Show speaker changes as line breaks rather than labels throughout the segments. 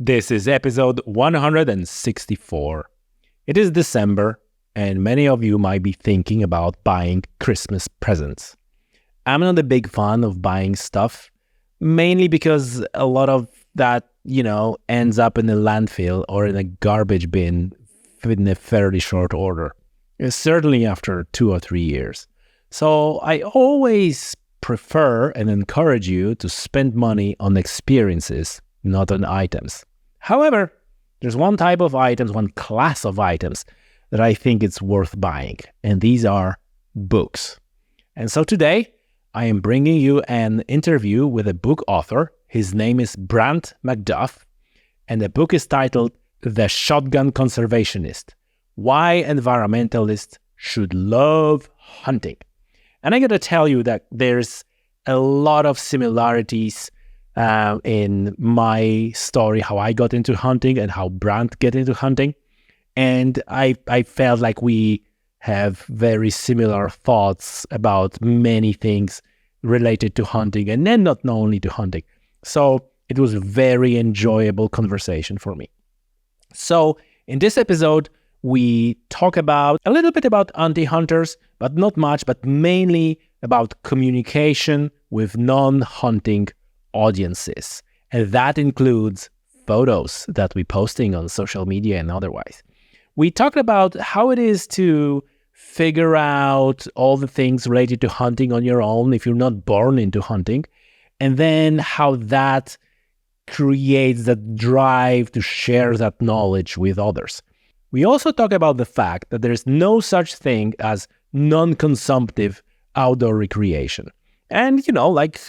This is episode 164. It is December, and many of you might be thinking about buying Christmas presents. I'm not a big fan of buying stuff, mainly because a lot of that, ends up in a landfill or in a garbage bin in a fairly short order, certainly after 2 or 3 years. So I always prefer and encourage you to spend money on experiences, not on items. However, there's one type of items, one class of items that I think it's worth buying, and these are books. And so today, I am bringing you an interview with a book author. His name is Brant MacDuff, and the book is titled The Shotgun Conservationist: Why Environmentalists Should Love Hunting. And I got to tell you that there's a lot of similarities in my story, how I got into hunting and how Brant got into hunting. And I felt like we have very similar thoughts about many things related to hunting, and then not only to hunting. So it was a very enjoyable conversation for me. So in this episode, we talk about a little bit about anti-hunters, but not much, but mainly about communication with non-hunting audiences. And that includes photos that we're posting on social media and otherwise. We talked about how it is to figure out all the things related to hunting on your own if you're not born into hunting, and then how that creates that drive to share that knowledge with others. We also talk about the fact that there's no such thing as non-consumptive outdoor recreation. And, like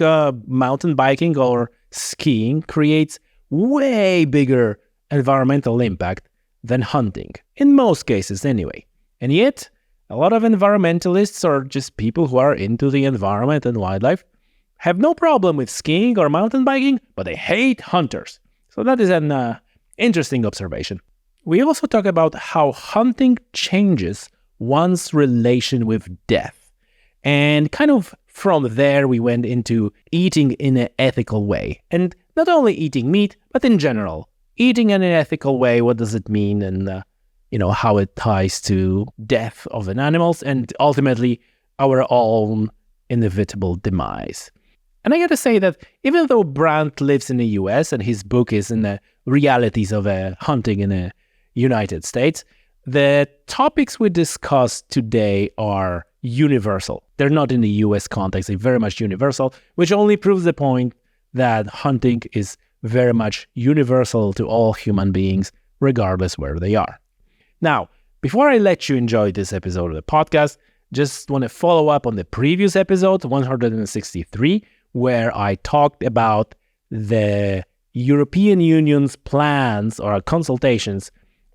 mountain biking or skiing creates way bigger environmental impact than hunting, in most cases anyway. And yet, a lot of environmentalists, or just people who are into the environment and wildlife, have no problem with skiing or mountain biking, but they hate hunters. So that is an interesting observation. We also talk about how hunting changes one's relation with death. And kind of from there, we went into eating in an ethical way. And not only eating meat, but in general. Eating in an ethical way, what does it mean? And, how it ties to death of an animals and ultimately our own inevitable demise. And I got to say that even though Brant lives in the US and his book is in the realities of hunting in the United States, the topics we discuss today are universal. They're not in the US context, they're very much universal, which only proves the point that hunting is very much universal to all human beings, regardless where they are. Now, before I let you enjoy this episode of the podcast, just want to follow up on the previous episode, 163, where I talked about the European Union's plans or consultations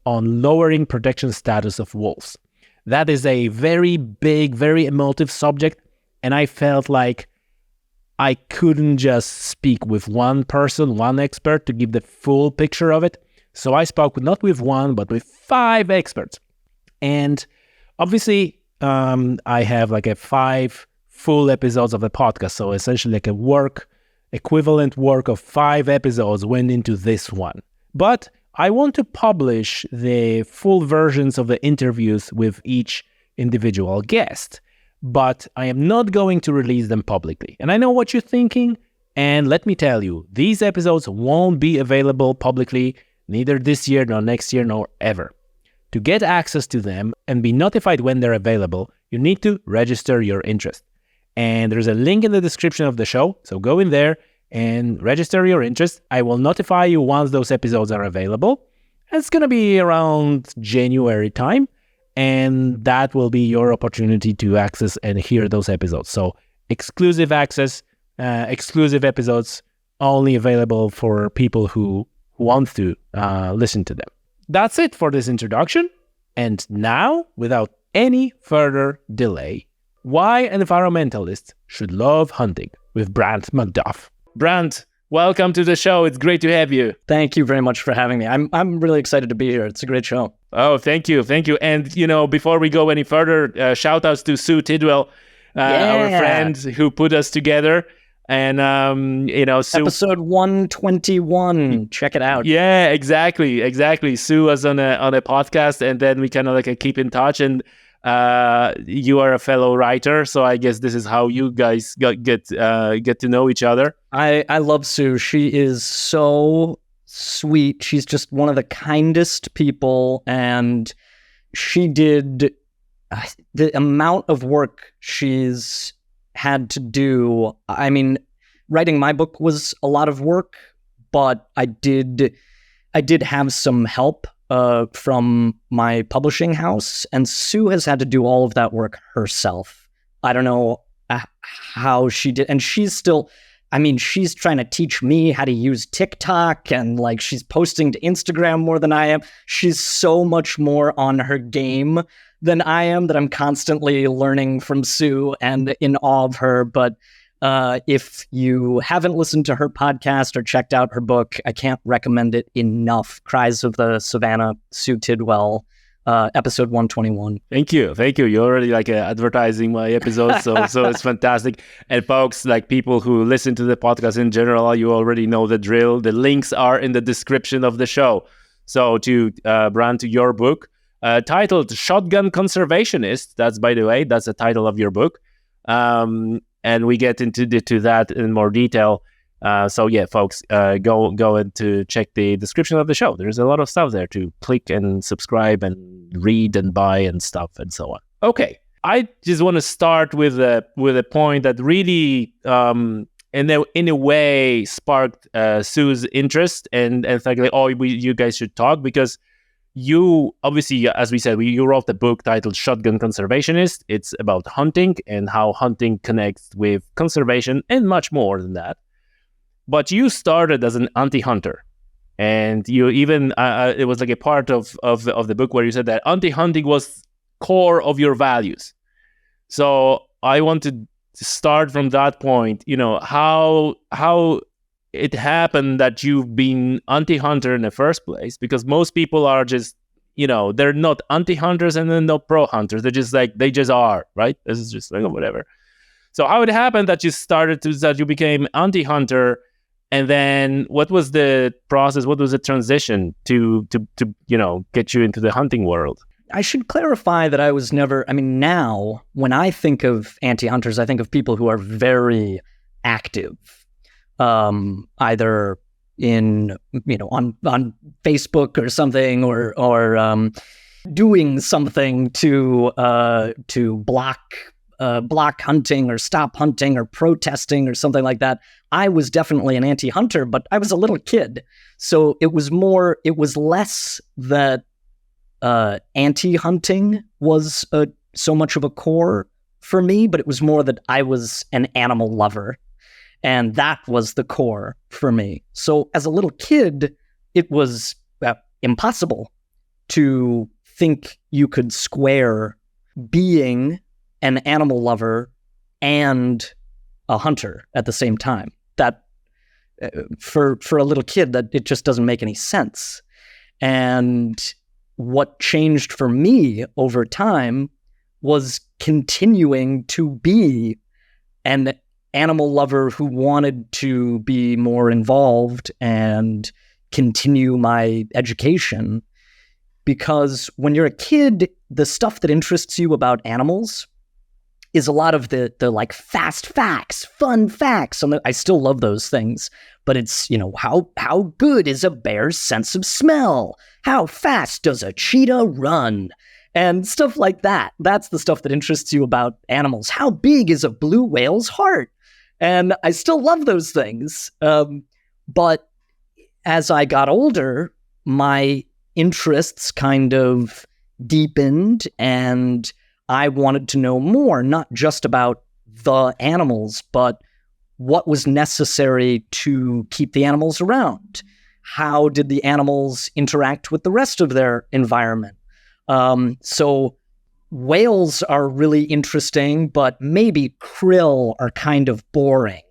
on lowering protection status of wolves. That is a very big, very emotive subject, and I felt like I couldn't just speak with one person, one expert, to give the full picture of it. So I spoke not with one, but with 5 experts. And obviously, I have like 5 full episodes of the podcast. So essentially like equivalent work of 5 episodes went into this one. But I want to publish the full versions of the interviews with each individual guest, but I am not going to release them publicly. And I know what you're thinking, and let me tell you, these episodes won't be available publicly, neither this year, nor next year, nor ever. To get access to them and be notified when they're available, you need to register your interest. And there's a link in the description of the show, so go in there and register your interest. I will notify you once those episodes are available. It's going to be around January time, and that will be your opportunity to access and hear those episodes. So exclusive access, exclusive episodes, only available for people who want to listen to them. That's it for this introduction. And now, without any further delay, why environmentalists should love hunting with Brant MacDuff. Brant, welcome to the show. It's great to have you.
Thank you very much for having me. I'm really excited to be here. It's a great show.
Oh, thank you. And, before we go any further, shout outs to Sue Tidwell, our friend who put us together. And Sue.
Episode 121. Check it out.
Yeah, exactly. Sue was on a podcast, and then we kind of like keep in touch. And you are a fellow writer, so I guess this is how you guys get to know each other.
I love Sue. She is so sweet. She's just one of the kindest people, and she did the amount of work she's had to do. I mean, writing my book was a lot of work, but I did have some help from my publishing house, and Sue has had to do all of that work herself. I don't know how she did, and she's trying to teach me how to use TikTok, and like she's posting to Instagram more than I am. She's so much more on her game than I am, that I'm constantly learning from Sue and in awe of her. But if you haven't listened to her podcast or checked out her book, I can't recommend it enough. Cries of the Savannah, Sue Tidwell, episode 121.
Thank you. You're already like advertising my episode, so it's fantastic. And folks, like people who listen to the podcast in general, you already know the drill. The links are in the description of the show. So to Brant, to your book, titled Shotgun Conservationist. That's, by the way, that's the title of your book. And we get into that in more detail. So yeah, folks, go and to check the description of the show. There's a lot of stuff there to click and subscribe and read and buy and stuff and so on. Okay, I just want to start with a point that really, in a way, sparked Sue's interest and think like, you guys should talk, because you obviously, as we said, you wrote the book titled Shotgun Conservationist. It's about hunting and how hunting connects with conservation and much more than that. But you started as an anti-hunter, and you even it was like a part of the book where you said that anti-hunting was core of your values. So I wanted to start from that point. How it happened that you've been anti-hunter in the first place, because most people are just, they're not anti-hunters and then not pro-hunters. They're just like, they just are, right? This is just like whatever. So how it happened that you became anti-hunter, and then what was the process? What was the transition to get you into the hunting world?
I should clarify that I was never, now when I think of anti-hunters, I think of people who are very active. Either in on Facebook or something, or doing something to block hunting or stop hunting or protesting or something like that. I was definitely an anti-hunter, but I was a little kid, so it was less that anti-hunting was so much of a core for me, but it was more that I was an animal lover. And that was the core for me. So as a little kid, it was impossible to think you could square being an animal lover and a hunter at the same time. That for a little kid, that it just doesn't make any sense. And what changed for me over time was continuing to be an animal lover who wanted to be more involved and continue my education. Because when you're a kid, the stuff that interests you about animals is a lot of the like fast facts, fun facts. And I still love those things, but it's, how good is a bear's sense of smell? How fast does a cheetah run? And stuff like that. That's the stuff that interests you about animals. How big is a blue whale's heart? And I still love those things. But as I got older, my interests kind of deepened, and I wanted to know more, not just about the animals, but what was necessary to keep the animals around. How did the animals interact with the rest of their environment? So whales are really interesting, but maybe krill are kind of boring.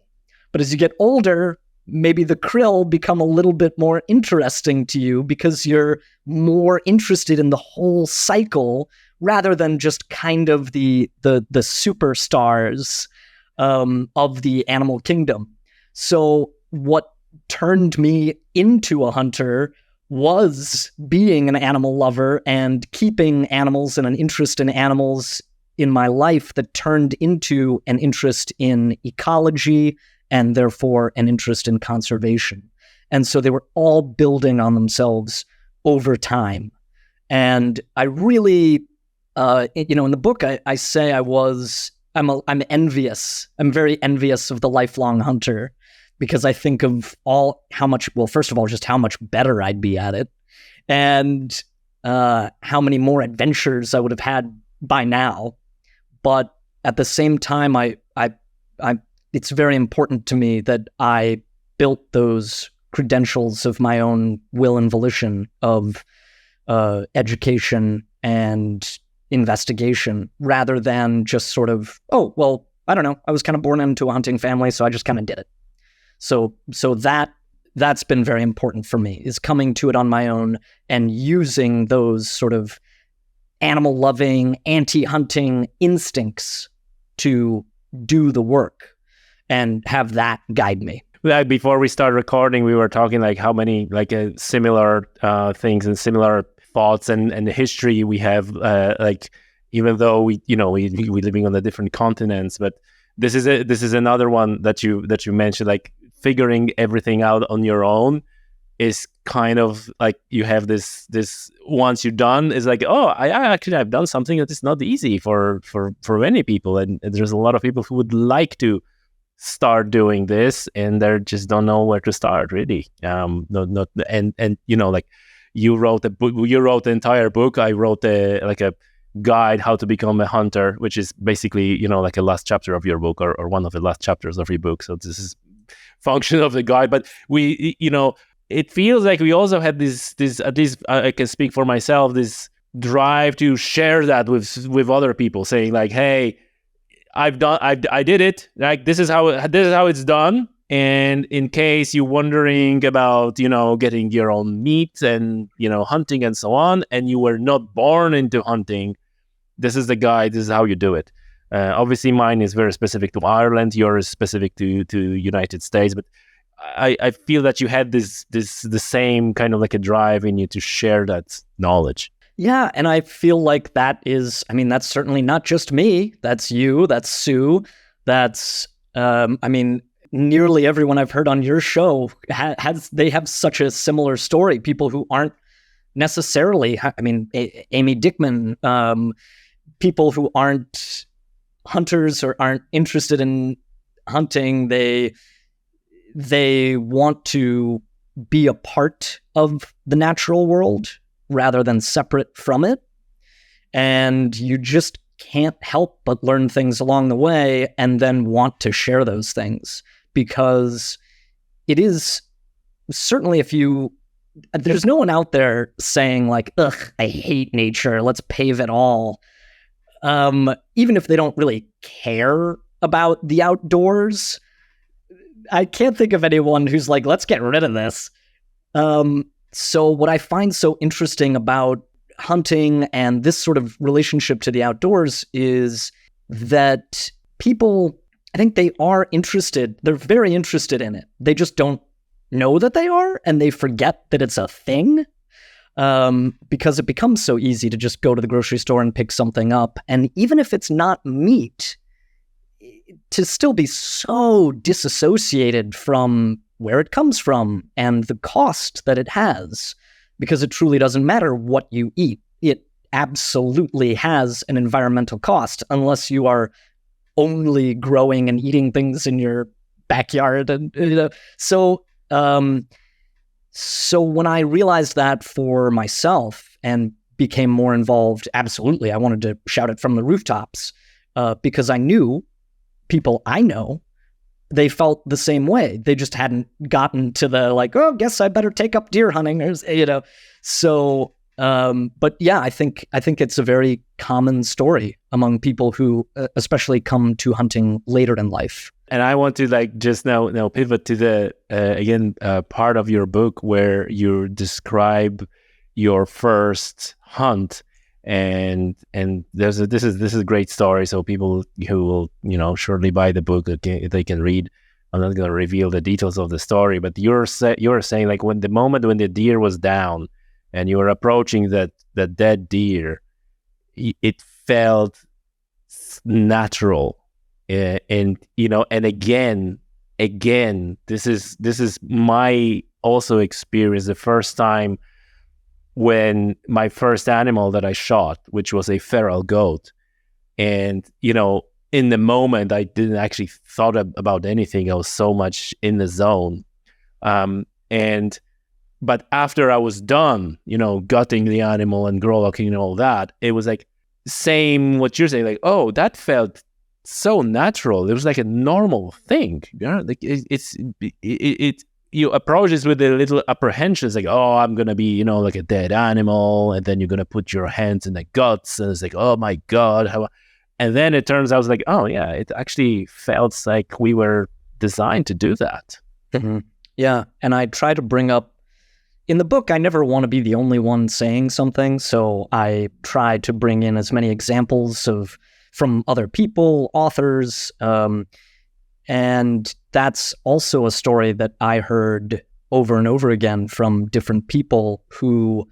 But as you get older, maybe the krill become a little bit more interesting to you because you're more interested in the whole cycle rather than just kind of the superstars. of the animal kingdom. So what turned me into a hunter was being an animal lover and keeping animals and an interest in animals in my life that turned into an interest in ecology and therefore an interest in conservation. And so they were all building on themselves over time. And I really, in the book, I say I'm envious. I'm very envious of the lifelong hunter because I think of first of all, just how much better I'd be at it and how many more adventures I would have had by now. But at the same time, it's very important to me that I built those credentials of my own will and volition of education and investigation rather than just sort of, oh, well, I don't know. I was kind of born into a hunting family, so I just kind of did it. So that's been very important for me, is coming to it on my own and using those sort of animal-loving, anti-hunting instincts to do the work and have that guide me.
Like before we start recording, we were talking like how many similar things and similar thoughts and history we have. Even though we living on the different continents, but this is another one that you mentioned. Like figuring everything out on your own is kind of like you have this once you're done is like, oh, I've done something that is not easy for many people, and there's a lot of people who would like to start doing this and they just don't know where to start really. Like you wrote a book, you wrote the entire book. I wrote a guide how to become a hunter, which is basically like a last chapter of your book or one of the last chapters of your book. So this is function of the guide, but we it feels like we also had this at least I can speak for myself, this drive to share that with other people, saying like, hey, I did it. Like this is how it's done. And in case you're wondering about, getting your own meat and, hunting and so on, and you were not born into hunting, this is the guide. This is how you do it. Obviously, mine is very specific to Ireland. Yours is specific to United States. But I feel that you had the same kind of like a drive in you to share that knowledge.
Yeah, and I feel like that's certainly not just me. That's you, that's Sue, that's, nearly everyone I've heard on your show they have such a similar story. People who aren't necessarily, Amy Dickman, people who aren't hunters or aren't interested in hunting, they want to be a part of the natural world rather than separate from it. And you just can't help but learn things along the way and then want to share those things, because it is certainly there's no one out there saying like, ugh, I hate nature, let's pave it all. Even if they don't really care about the outdoors, I can't think of anyone who's like, let's get rid of this. So what I find so interesting about hunting and this sort of relationship to the outdoors is that people, I think they are interested. They're very interested in it. They just don't know that they are, and they forget that it's a thing, because it becomes so easy to just go to the grocery store and pick something up. And even if it's not meat, to still be so disassociated from where it comes from and the cost that it has, because it truly doesn't matter what you eat. It absolutely has an environmental cost unless you are only growing and eating things in your backyard. And so when I realized that for myself and became more involved, absolutely, I wanted to shout it from the rooftops, because I knew people I know, they felt the same way. They just hadn't gotten to the like, oh, guess I better take up deer hunting, or So, but yeah, I think it's a very common story among people who, especially come to hunting later in life.
And I want to just now pivot to the part of your book where you describe your first hunt, And this is a great story. So people who will shortly buy the book, they can read. I'm not going to reveal the details of the story, but you're saying like when the deer was down, and you were approaching that dead deer, it felt natural, and again, this is my also experience. The first time when my first animal that I shot, which was a feral goat, and in the moment I didn't actually thought about anything. I was so much in the zone, but after I was done, gutting the animal and growlocking and all that, it was like same what you're saying, like, oh, that felt so natural. It was like a normal thing. Like it you approach this with a little apprehensions, like, oh, I'm gonna be like a dead animal, and then you're gonna put your hands in the guts, and it's like, oh my god, how. And then it turns out like, oh yeah, it actually felt like we were designed to do that.
Mm-hmm. Yeah, and I try to bring up in the book, I never want to be the only one saying something, so I try to bring in as many examples from other people, authors, and that's also a story that I heard over and over again from different people who,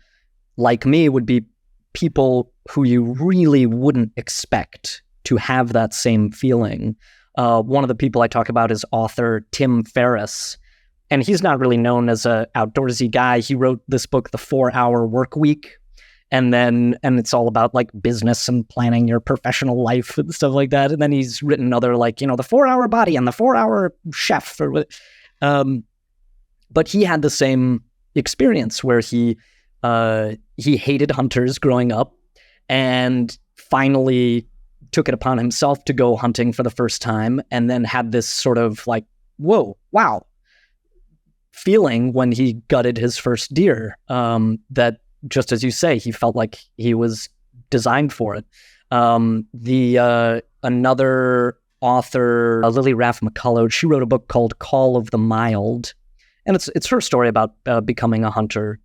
like me, would be people who you really wouldn't expect to have that same feeling. One of the people I talk about is author Tim Ferriss, and he's not really known as an outdoorsy guy. He wrote this book, The 4-Hour Workweek, and it's all about like business and planning your professional life and stuff like that. And then he's written other like, the 4-Hour Body and the 4-Hour Chef, but he had the same experience where he hated hunters growing up, and finally took it upon himself to go hunting for the first time, and then had this sort of like, whoa, wow feeling when he gutted his first deer, that, just as you say, he felt like he was designed for it. Another author, Lily Raff McCullough, she wrote a book called Call of the Mild, and it's her story about becoming a hunter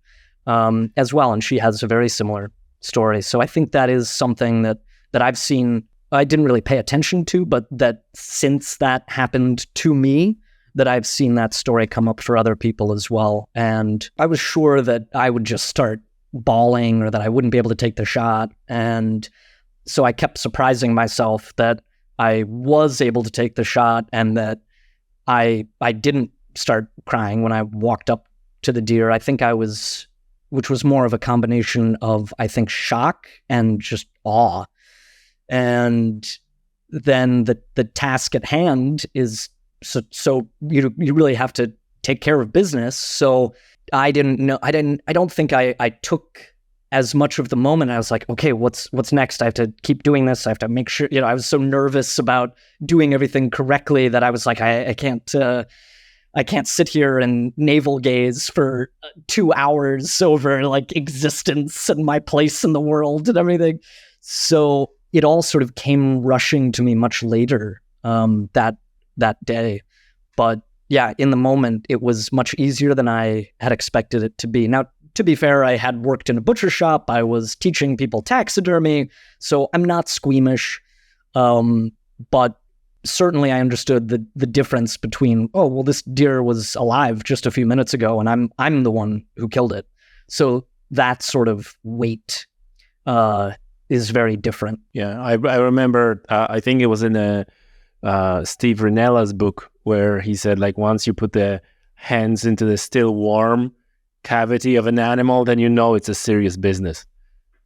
as well, and she has a very similar story. So I think that is something that I've seen. I didn't really pay attention to, but that since that happened to me, that I've seen that story come up for other people as well. And I was sure that I would just start bawling or that I wouldn't be able to take the shot. And so I kept surprising myself that I was able to take the shot, and that I didn't start crying when I walked up to the deer. I think which was more of a combination of, I think, shock and just awe. And then the task at hand is so you really have to take care of business. So I don't think I took as much of the moment. I was like, okay, what's next? I have to keep doing this. I have to make sure, I was so nervous about doing everything correctly that I was like, I can't sit here and navel gaze for 2 hours over like existence and my place in the world and everything. So it all sort of came rushing to me much later that day. But yeah, in the moment, it was much easier than I had expected it to be. Now, to be fair, I had worked in a butcher shop. I was teaching people taxidermy, so I'm not squeamish. But certainly I understood the difference between, oh, well, this deer was alive just a few minutes ago, and I'm the one who killed it. So that sort of weight is very different.
Yeah, I remember, I think it was in Steve Rinella's book, where he said, like, once you put the hands into the still warm cavity of an animal, then it's a serious business.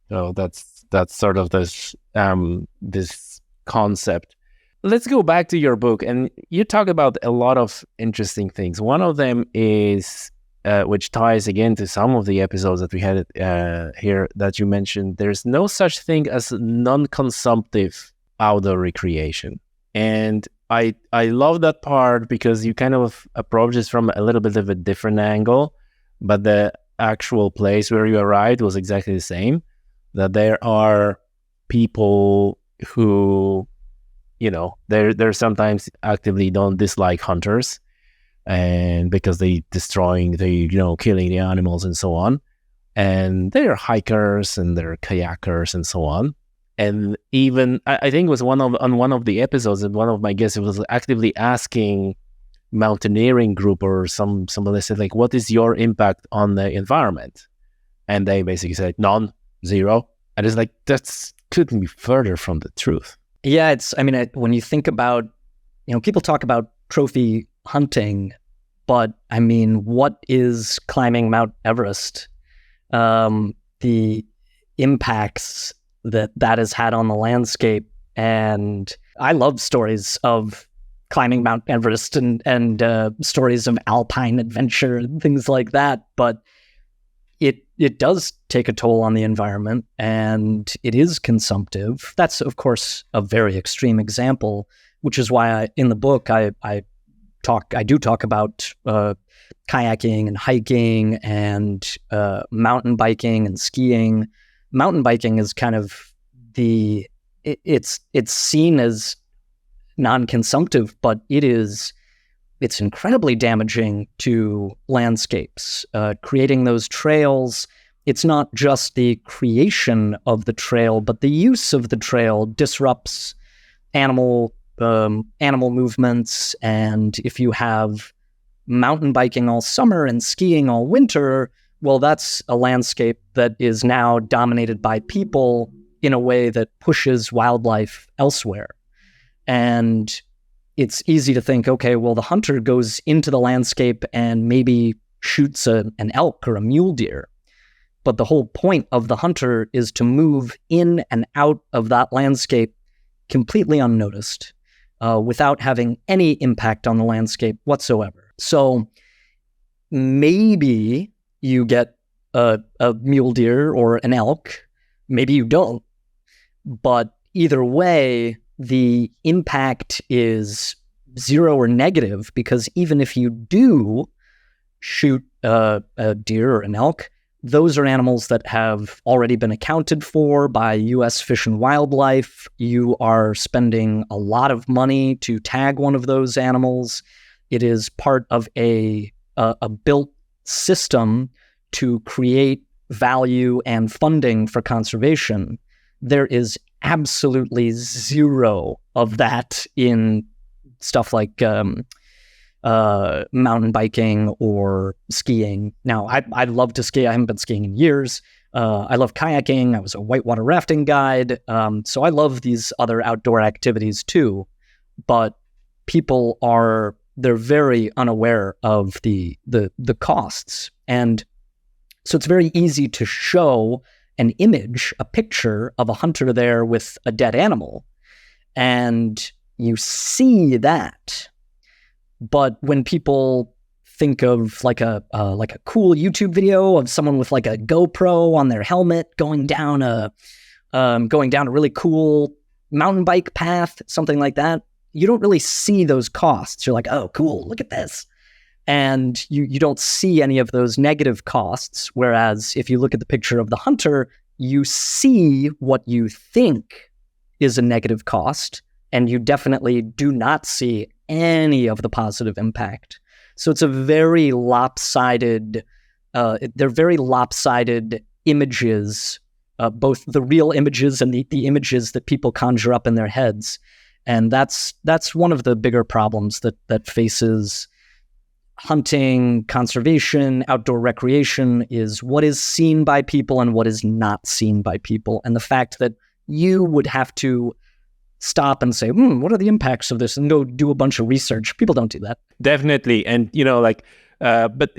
So that's sort of this concept. Let's go back to your book, and you talk about a lot of interesting things. One of them is, which ties again to some of the episodes that we had here that you mentioned, there's no such thing as non-consumptive outdoor recreation. And I love that part, because you kind of approach this from a little bit of a different angle, but the actual place where you arrived was exactly the same. That there are people who, they're sometimes actively don't dislike hunters, and because they killing the animals and so on. and they're hikers and they're kayakers and so on. And even I think it was on one of the episodes, and one of my guests was actively asking mountaineering group or somebody said, like, what is your impact on the environment? And they basically said none, zero. And it's like, that's couldn't be further from the truth.
Yeah, when you think about, people talk about trophy hunting, but I mean, what is climbing Mount Everest? The impacts that has had on the landscape. And I love stories of climbing Mount Everest and stories of alpine adventure and things like that. But it does take a toll on the environment, and it is consumptive. That's, of course, a very extreme example, which is why in the book I do talk about kayaking and hiking and mountain biking and skiing. Mountain biking is kind of it's seen as non-consumptive, but it's incredibly damaging to landscapes. Creating those trails, it's not just the creation of the trail, but the use of the trail disrupts animal movements. And if you have mountain biking all summer and skiing all winter, well, that's a landscape that is now dominated by people in a way that pushes wildlife elsewhere. And it's easy to think, okay, well, the hunter goes into the landscape and maybe shoots an elk or a mule deer. But the whole point of the hunter is to move in and out of that landscape completely unnoticed, without having any impact on the landscape whatsoever. So maybe you get a mule deer or an elk, maybe you don't. But either way, the impact is zero or negative, because even if you do shoot a deer or an elk, those are animals that have already been accounted for by U.S. Fish and Wildlife. You are spending a lot of money to tag one of those animals. It is part of a built system to create value and funding for conservation. There is absolutely zero of that in stuff like mountain biking or skiing. Now, I'd love to ski. I haven't been skiing in years. I love kayaking. I was a whitewater rafting guide. So I love these other outdoor activities too. But people they're very unaware of the costs. And so it's very easy to show an image, a picture of a hunter there with a dead animal, and you see that. But when people think of like a cool YouTube video of someone with like a GoPro on their helmet going down a really cool mountain bike path, something like that, you don't really see those costs. You're like, oh, cool, look at this. And you don't see any of those negative costs. Whereas if you look at the picture of the hunter, you see what you think is a negative cost, and you definitely do not see any of the positive impact. So it's a very lopsided, they're very lopsided images, both the real images and the images that people conjure up in their heads. And that's one of the bigger problems that faces hunting, conservation, outdoor recreation, is what is seen by people and what is not seen by people. And the fact that you would have to stop and say, what are the impacts of this, and go do a bunch of research. People don't do that.
Definitely. And, but,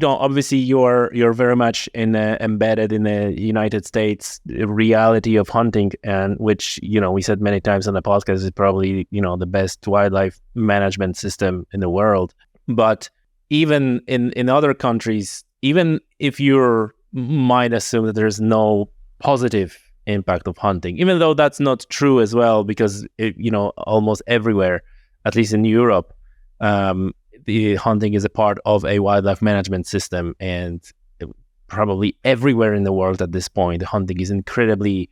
obviously you're very much embedded in the United States reality of hunting, and which, we said many times on the podcast is probably, the best wildlife management system in the world. But even in other countries, even if you might assume that there's no positive impact of hunting, even though that's not true as well, because almost everywhere, at least in Europe, the hunting is a part of a wildlife management system, and probably everywhere in the world at this point, hunting is incredibly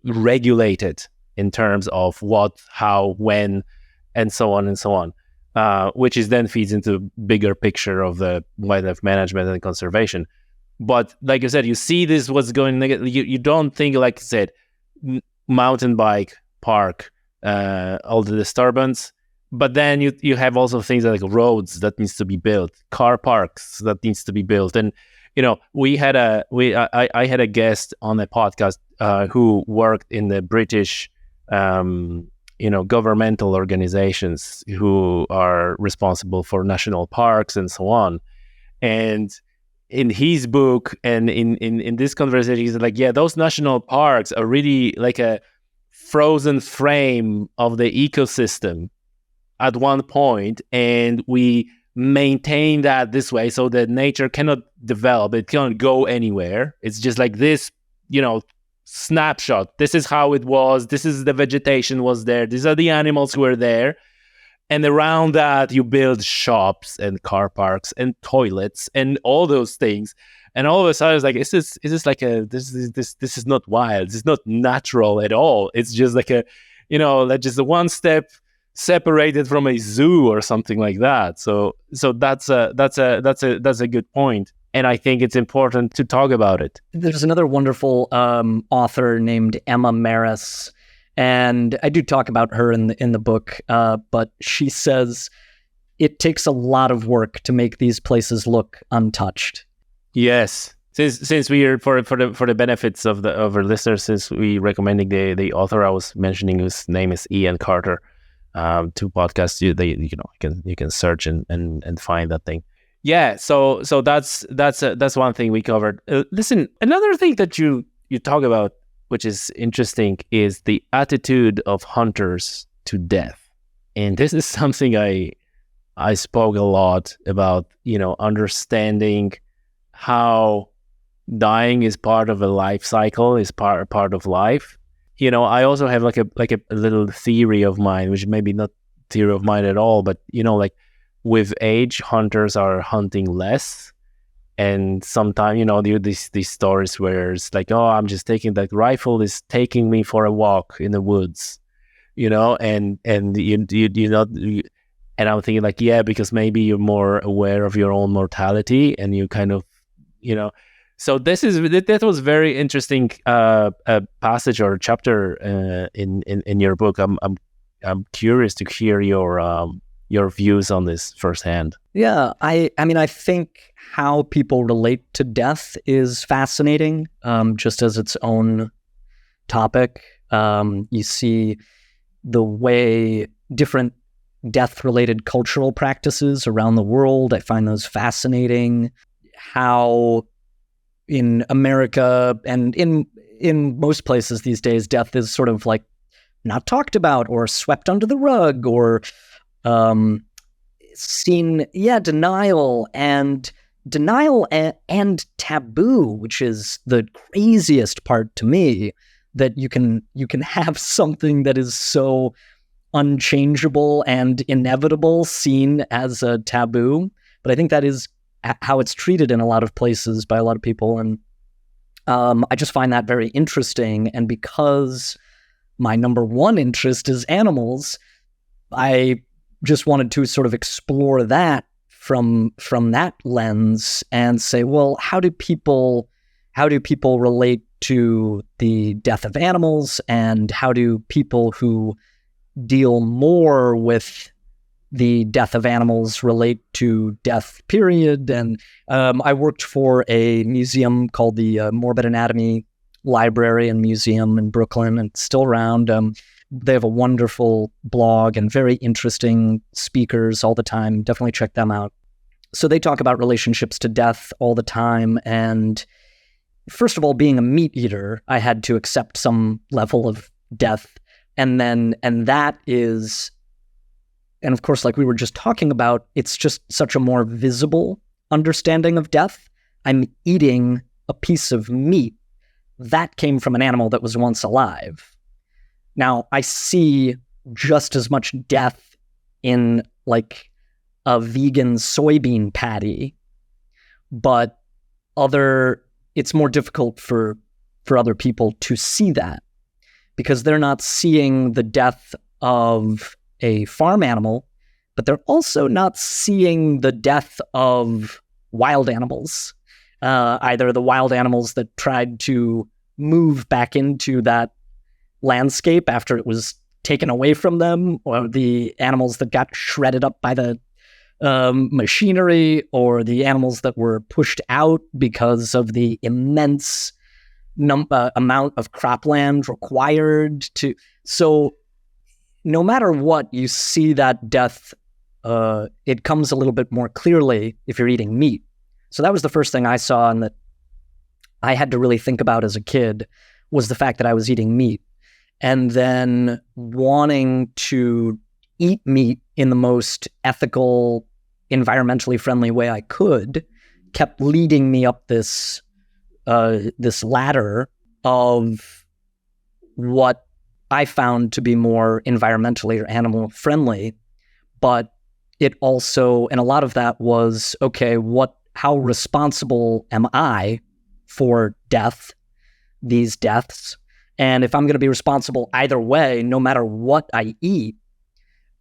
regulated in terms of what, how, when, and so on and so on. Which is then feeds into bigger picture of the wildlife management and conservation. But like I said, you see this what's going you don't think, like I said, mountain bike park, all the disturbance. But then you have also things like roads that needs to be built, car parks that needs to be built. And I had a guest on a podcast who worked in the British governmental organizations who are responsible for national parks and so on. And in his book and in this conversation, he's like, yeah, those national parks are really like a frozen frame of the ecosystem at one point, and we maintain that this way so that nature cannot develop, it cannot go anywhere. It's just like this, snapshot. This is how it was. This is the vegetation was there. These are the animals who were there. And around that, you build shops and car parks and toilets and all those things. And all of a sudden, it's like, this is not wild. This is not natural at all. It's just like like just a one step separated from a zoo or something like that. So that's a good point. And I think it's important to talk about it.
There's another wonderful author named Emma Maris, and I do talk about her in the book. But she says it takes a lot of work to make these places look untouched.
Yes, since we are for the benefits of our listeners, since we recommending the author I was mentioning, whose name is Ian Carter, 2 podcasts you can search and find that thing. Yeah, so that's one thing we covered. Listen, another thing that you talk about, which is interesting, is the attitude of hunters to death. And this is something I spoke a lot about, understanding how dying is part of a life cycle, is part of life. I also have like a little theory of mine, which maybe not theory of mine at all, but like with age, hunters are hunting less. And sometimes, there are these stories where it's like, oh, I'm just taking that rifle is taking me for a walk in the woods, and and I'm thinking like, yeah, because maybe you're more aware of your own mortality and you kind of, so that was very interesting passage or chapter in your book. I'm curious to hear your views on this firsthand.
Yeah, I mean, I think how people relate to death is fascinating, just as its own topic. You see the way different death-related cultural practices around the world, I find those fascinating. How in America and in most places these days, death is sort of like not talked about or swept under the rug or seen, denial and taboo, which is the craziest part to me, that you can have something that is so unchangeable and inevitable seen as a taboo. But I think that is how it's treated in a lot of places by a lot of people. And I just find that very interesting. And because my number one interest is animals, I just wanted to sort of explore that from that lens and say, well, how do people relate to the death of animals, and how do people who deal more with the death of animals relate to death, period? And I worked for a museum called the Morbid Anatomy Library and Museum in Brooklyn, and it's still around. They have a wonderful blog and very interesting speakers all the time. Definitely check them out. So they talk about relationships to death all the time. And first of all, being a meat eater, I had to accept some level of death. And that is, and of course, like we were just talking about, it's just such a more visible understanding of death. I'm eating a piece of meat that came from an animal that was once alive. Now, I see just as much death in like a vegan soybean patty, but it's more difficult for other people to see that because they're not seeing the death of a farm animal, but they're also not seeing the death of wild animals. either the wild animals that tried to move back into that landscape after it was taken away from them, or the animals that got shredded up by the machinery, or the animals that were pushed out because of the immense amount of cropland required to. So no matter what, you see that death, it comes a little bit more clearly if you're eating meat. So that was the first thing I saw and that I had to really think about as a kid, was the fact that I was eating meat. And then wanting to eat meat in the most ethical, environmentally friendly way I could kept leading me up this ladder of what I found to be more environmentally or animal friendly. But it also, and a lot of that was, okay, how responsible am I for these deaths? And if I'm going to be responsible either way, no matter what I eat,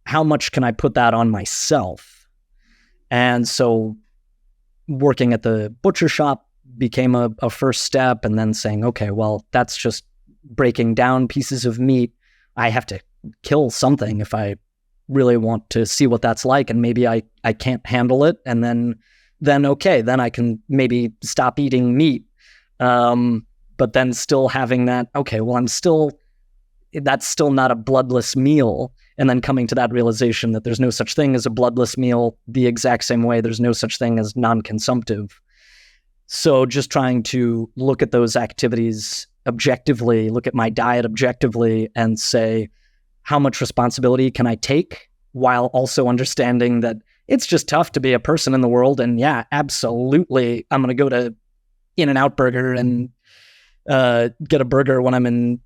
how much can I put that on myself? And so working at the butcher shop became a first step, and then saying, okay, well, that's just breaking down pieces of meat. I have to kill something if I really want to see what that's like, and maybe I can't handle it, and then okay, then I can maybe stop eating meat. But then still having that, okay, well, that's still not a bloodless meal. And then coming to that realization that there's no such thing as a bloodless meal, the exact same way there's no such thing as non-consumptive. So just trying to look at those activities objectively, look at my diet objectively, and say, how much responsibility can I take, while also understanding that it's just tough to be a person in the world. And yeah, absolutely, I'm going to go to In-N-Out Burger and get a burger when I'm in,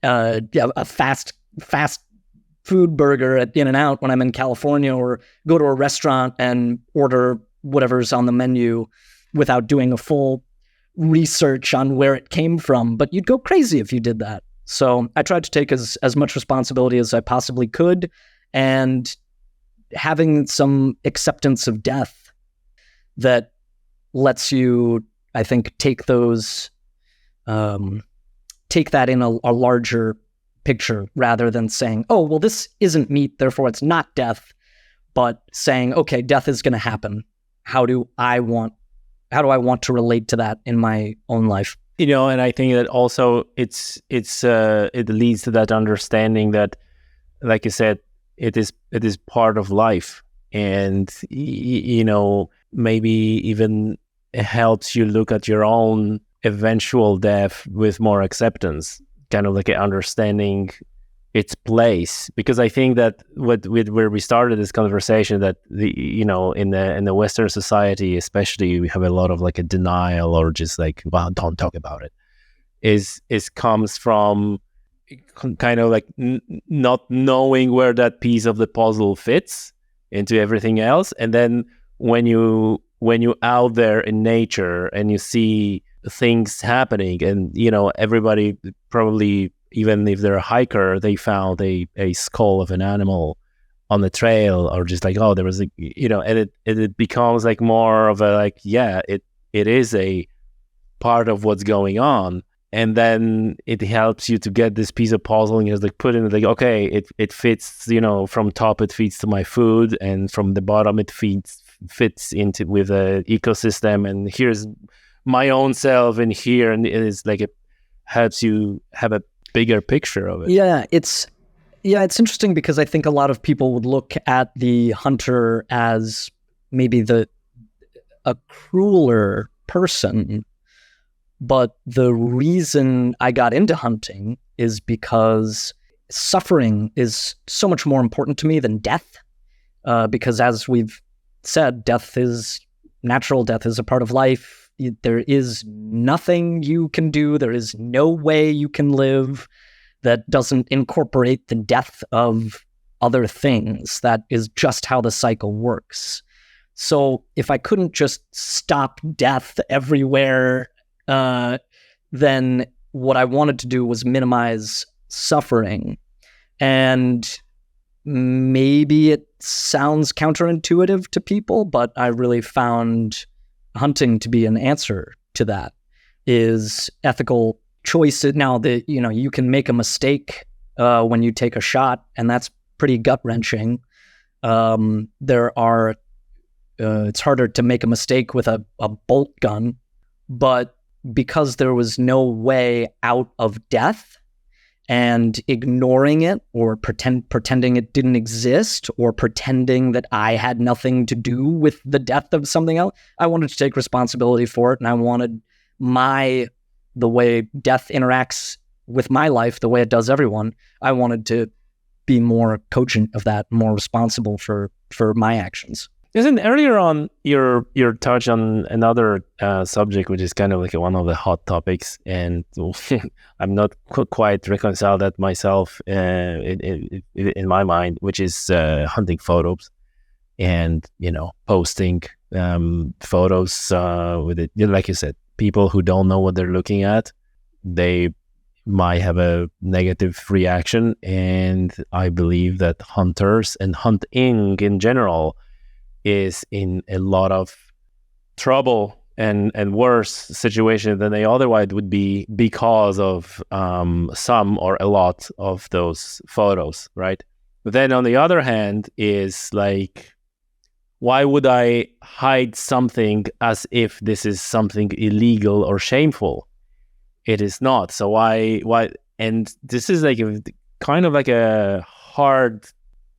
a fast food burger at In-N-Out when I'm in California, or go to a restaurant and order whatever's on the menu without doing a full research on where it came from. But you'd go crazy if you did that. So I tried to take as much responsibility as I possibly could, and having some acceptance of death that lets you, I think, take that in a larger picture, rather than saying, oh, well, this isn't meat, therefore it's not death, but saying, okay, death is going to happen. How do I want to relate to that in my own life?
And I think that also it leads to that understanding that, like you said, it is part of life, and maybe even it helps you look at your own eventual death with more acceptance, kind of like understanding its place. Because I think that where we started this conversation, that in the Western society especially, we have a lot of like a denial, or just like, well, don't talk about it, is comes from kind of like not knowing where that piece of the puzzle fits into everything else. And then when you out there in nature and you see things happening, and everybody probably, even if they're a hiker, they found a skull of an animal on the trail, or just like, oh, there was and it becomes like more of a like, yeah, it is a part of what's going on. And then it helps you to get this piece of puzzle, and you just like put in like, okay, it fits, from top it fits to my food, and from the bottom it fits into with a ecosystem, and here's my own self in here, and it is like, it helps you have a bigger picture of it.
It's interesting, because I think a lot of people would look at the hunter as maybe a crueler person. But the reason I got into hunting is because suffering is so much more important to me than death. Because as we've said, death is natural. Death is a part of life. There is nothing you can do. There is no way you can live that doesn't incorporate the death of other things. That is just how the cycle works. So if I couldn't just stop death everywhere, then what I wanted to do was minimize suffering. And maybe it sounds counterintuitive to people, but I really found hunting to be an answer to that, is ethical choices. Now, you can make a mistake when you take a shot, and that's pretty gut-wrenching. It's harder to make a mistake with a bolt gun, but because there was no way out of death, and ignoring it or pretending it didn't exist, or pretending that I had nothing to do with the death of something else, I wanted to take responsibility for it, and I wanted the way death interacts with my life, the way it does everyone, I wanted to be more cogent of that, more responsible for my actions.
Isn't earlier on your touch on another subject, which is kind of like one of the hot topics, and I'm not quite reconciled that myself in my mind, which is hunting photos, and posting photos with it. Like you said, people who don't know what they're looking at, they might have a negative reaction, and I believe that hunters and hunting in general is in a lot of trouble and worse situation than they otherwise would be because of some or a lot of those photos, right? But then on the other hand is like, why would I hide something as if this is something illegal or shameful? It is not. So why? And this is like kind of like a hard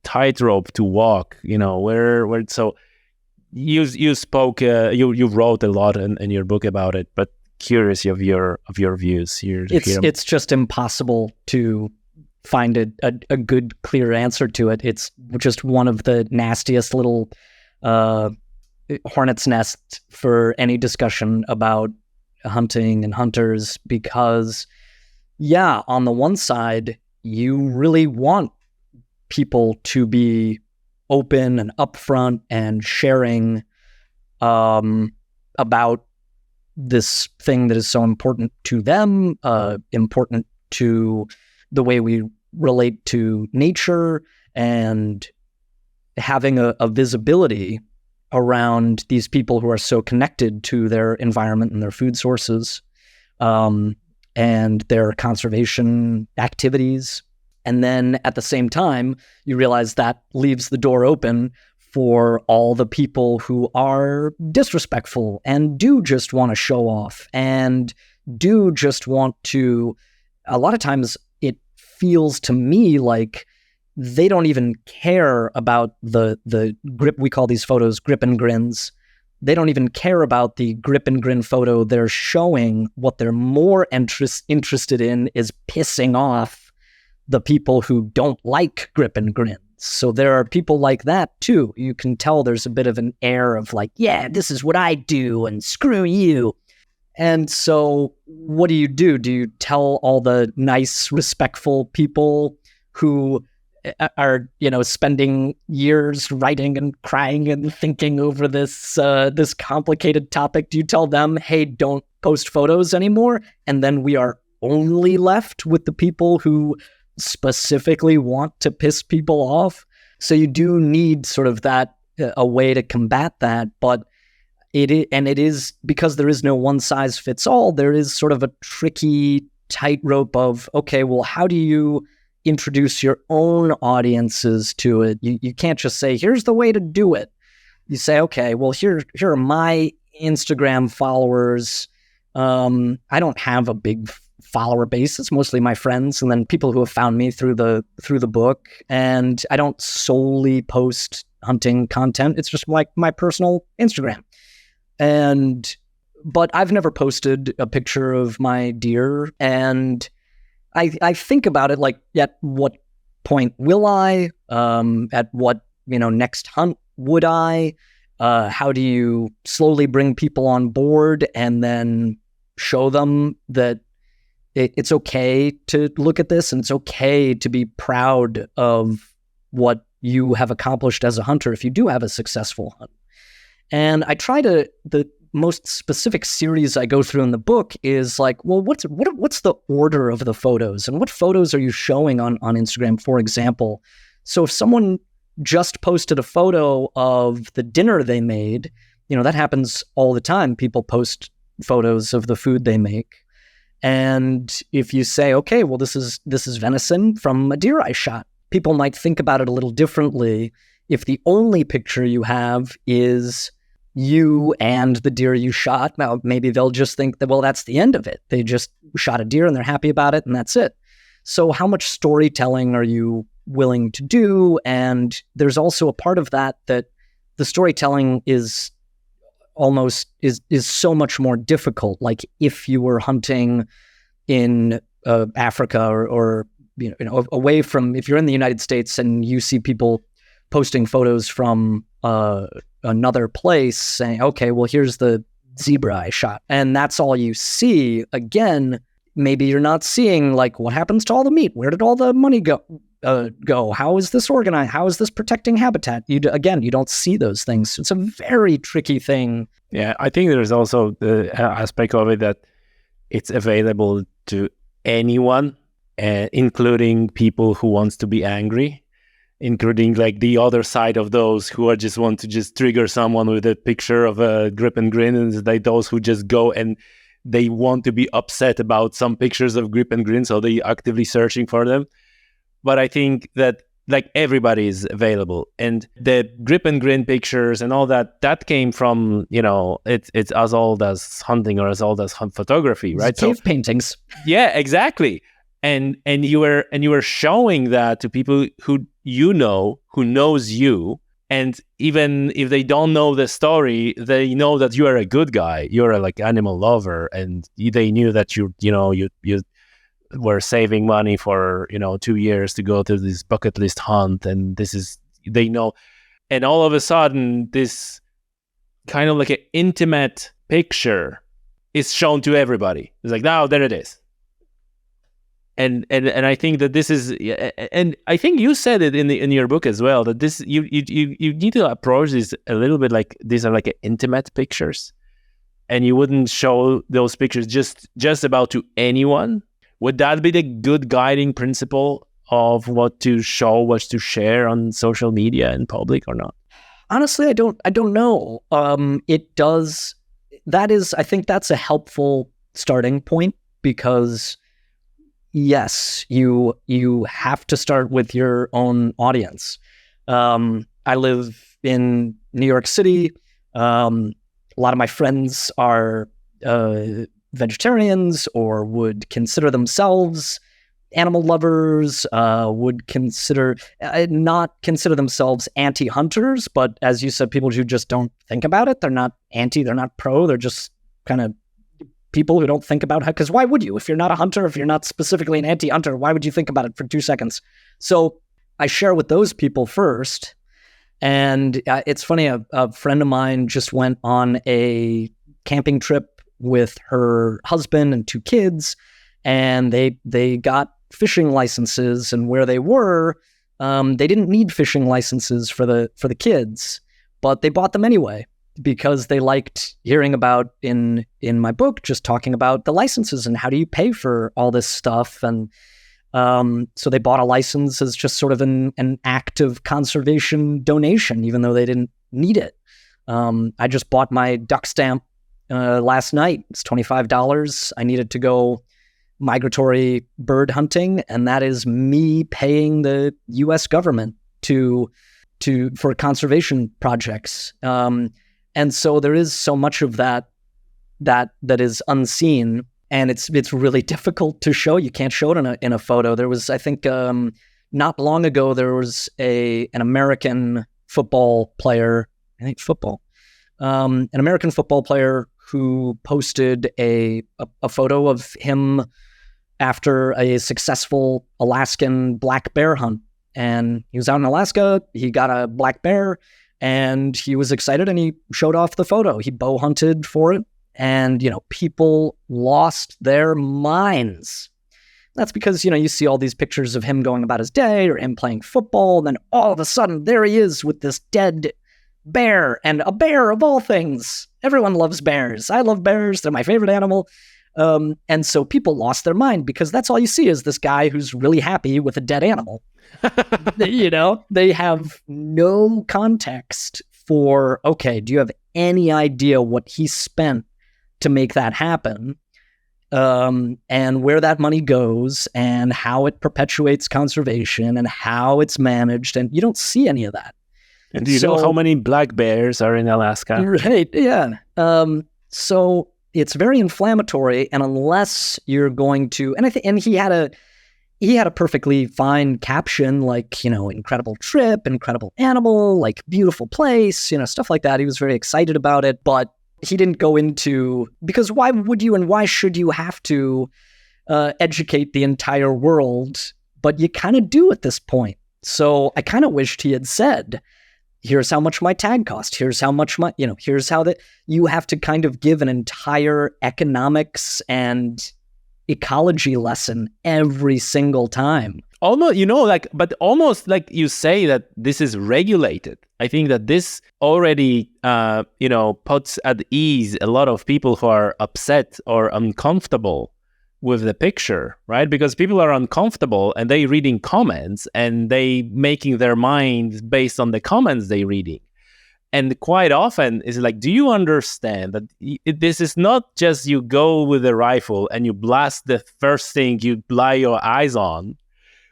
tightrope to walk, where so you spoke, you wrote a lot in your book about it, but curious of your views here.
It's just impossible to find a good, clear answer to it. It's just one of the nastiest little hornet's nests for any discussion about hunting and hunters, because on the one side, you really want people to be open and upfront and sharing about this thing that is so important to them, important to the way we relate to nature, and having a visibility around these people who are so connected to their environment and their food sources, and their conservation activities. And then at the same time, you realize that leaves the door open for all the people who are disrespectful and do just want to show off and do just want to, a lot of times it feels to me like they don't even care about the grip. We call these photos grip and grins. They don't even care about the grip and grin photo they're showing. What they're more interested in is pissing off the people who don't like grip and grins. So there are people like that too. You can tell there's a bit of an air of like, yeah, this is what I do and screw you. And so what do? Do you tell all the nice, respectful people who are, spending years writing and crying and thinking over this complicated topic? Do you tell them, hey, don't post photos anymore? And then we are only left with the people who specifically want to piss people off. So you do need sort of that, a way to combat that. But it is because there is no one size fits all. There is sort of a tricky tightrope of, okay, well, how do you introduce your own audiences to it? You can't just say, here's the way to do it. You say, okay, well, here are my Instagram followers. I don't have a big follower base. It's mostly my friends and then people who have found me through the book. And I don't solely post hunting content. It's just like my personal Instagram. But I've never posted a picture of my deer, and I think about it like, at what point will I? At what next hunt would I? How do you slowly bring people on board and then show them that it's okay to look at this, and it's okay to be proud of what you have accomplished as a hunter if you do have a successful hunt. And I try to, the most specific series I go through in the book is like, well, what's the order of the photos, and what photos are you showing on Instagram, for example? So if someone just posted a photo of the dinner they made, that happens all the time. People post photos of the food they make. And if you say, okay, well, this is venison from a deer I shot, people might think about it a little differently if the only picture you have is you and the deer you shot. Now, maybe they'll just think that, well, that's the end of it. They just shot a deer and they're happy about it and that's it. So how much storytelling are you willing to do? And there's also a part of that the storytelling is almost is so much more difficult. Like if you were hunting in Africa or away from, if you're in the United States and you see people posting photos from another place saying, okay, well, here's the zebra I shot, and that's all you see. Again, maybe you're not seeing like what happens to all the meat, where did all the money go, how is this organized, how is this protecting habitat? You don't see those things. So it's a very tricky thing.
Yeah, I think there's also the aspect of it that it's available to anyone, including people who wants to be angry, including like the other side of those who are just want to just trigger someone with a picture of a grip and grin, and like those who just go and they want to be upset about some pictures of grip and grin, so they actively searching for them. But I think that like everybody is available, and the grip and grin pictures and all that came from, it's as old as hunting or as old as photography, right?
Cave paintings.
Yeah, exactly. And you were showing that to people who who knows you, and even if they don't know the story, they know that you are a good guy. You're a like animal lover, and they knew that you were saving money for 2 years to go to this bucket list hunt, and they know. And all of a sudden, this kind of like an intimate picture is shown to everybody. It's like, now there it is. And I think that this is, and I think you said it in your book as well, that this you need to approach this a little bit like these are like intimate pictures, and you wouldn't show those pictures just about to anyone. Would that be the good guiding principle of what to show, what to share on social media in public or not?
Honestly, I don't know. It does. I think that's a helpful starting point, because yes, you have to start with your own audience. I live in New York City. A lot of my friends are vegetarians or would consider themselves animal lovers, would not consider themselves anti-hunters, but as you said, people who just don't think about it. They're not anti, they're not pro, they're just kind of people who don't think about how, because why would you? If you're not a hunter, if you're not specifically an anti-hunter, why would you think about it for 2 seconds? So I share with those people first. And it's funny, a friend of mine just went on a camping trip with her husband and 2 kids, and they got fishing licenses, and where they were, they didn't need fishing licenses for the kids, but they bought them anyway because they liked hearing about in my book, just talking about the licenses and how do you pay for all this stuff. And so they bought a license as just sort of an act of conservation donation, even though they didn't need it. I just bought my duck stamp last night. It's $25. I needed to go migratory bird hunting, and that is me paying the U.S. government for conservation projects. And so there is so much of that is unseen, and it's really difficult to show. You can't show it in a photo. There was, I think, not long ago, there was an American football player. I think football. An American football player who posted a photo of him after a successful Alaskan black bear hunt. And he was out in Alaska, he got a black bear, and he was excited, and he showed off the photo. He bow hunted for it, and, people lost their minds. That's because, you see all these pictures of him going about his day or him playing football, and then all of a sudden, there he is with this dead bear, and a bear of all things. Everyone loves bears. I love bears. They're my favorite animal. And so people lost their mind because that's all you see is this guy who's really happy with a dead animal. They have no context for, okay, do you have any idea what he spent to make that happen, and where that money goes and how it perpetuates conservation and how it's managed. And you don't see any of that.
And do you know how many black bears are in Alaska?
Right, yeah. So it's very inflammatory, and unless you're going to, and he had a perfectly fine caption, like, incredible trip, incredible animal, like beautiful place, stuff like that. He was very excited about it, but he didn't go into, because why would you and why should you have to educate the entire world? But you kind of do at this point. So I kind of wished he had said, here's how much my tag cost. Here's how much here's how that you have to kind of give an entire economics and ecology lesson every single time.
Almost, but almost like you say that this is regulated. I think that this already, puts at ease a lot of people who are upset or uncomfortable with the picture, right? Because people are uncomfortable and they reading comments and they making their minds based on the comments they reading. And quite often it's like, do you understand that this is not just you go with a rifle and you blast the first thing you lay your eyes on,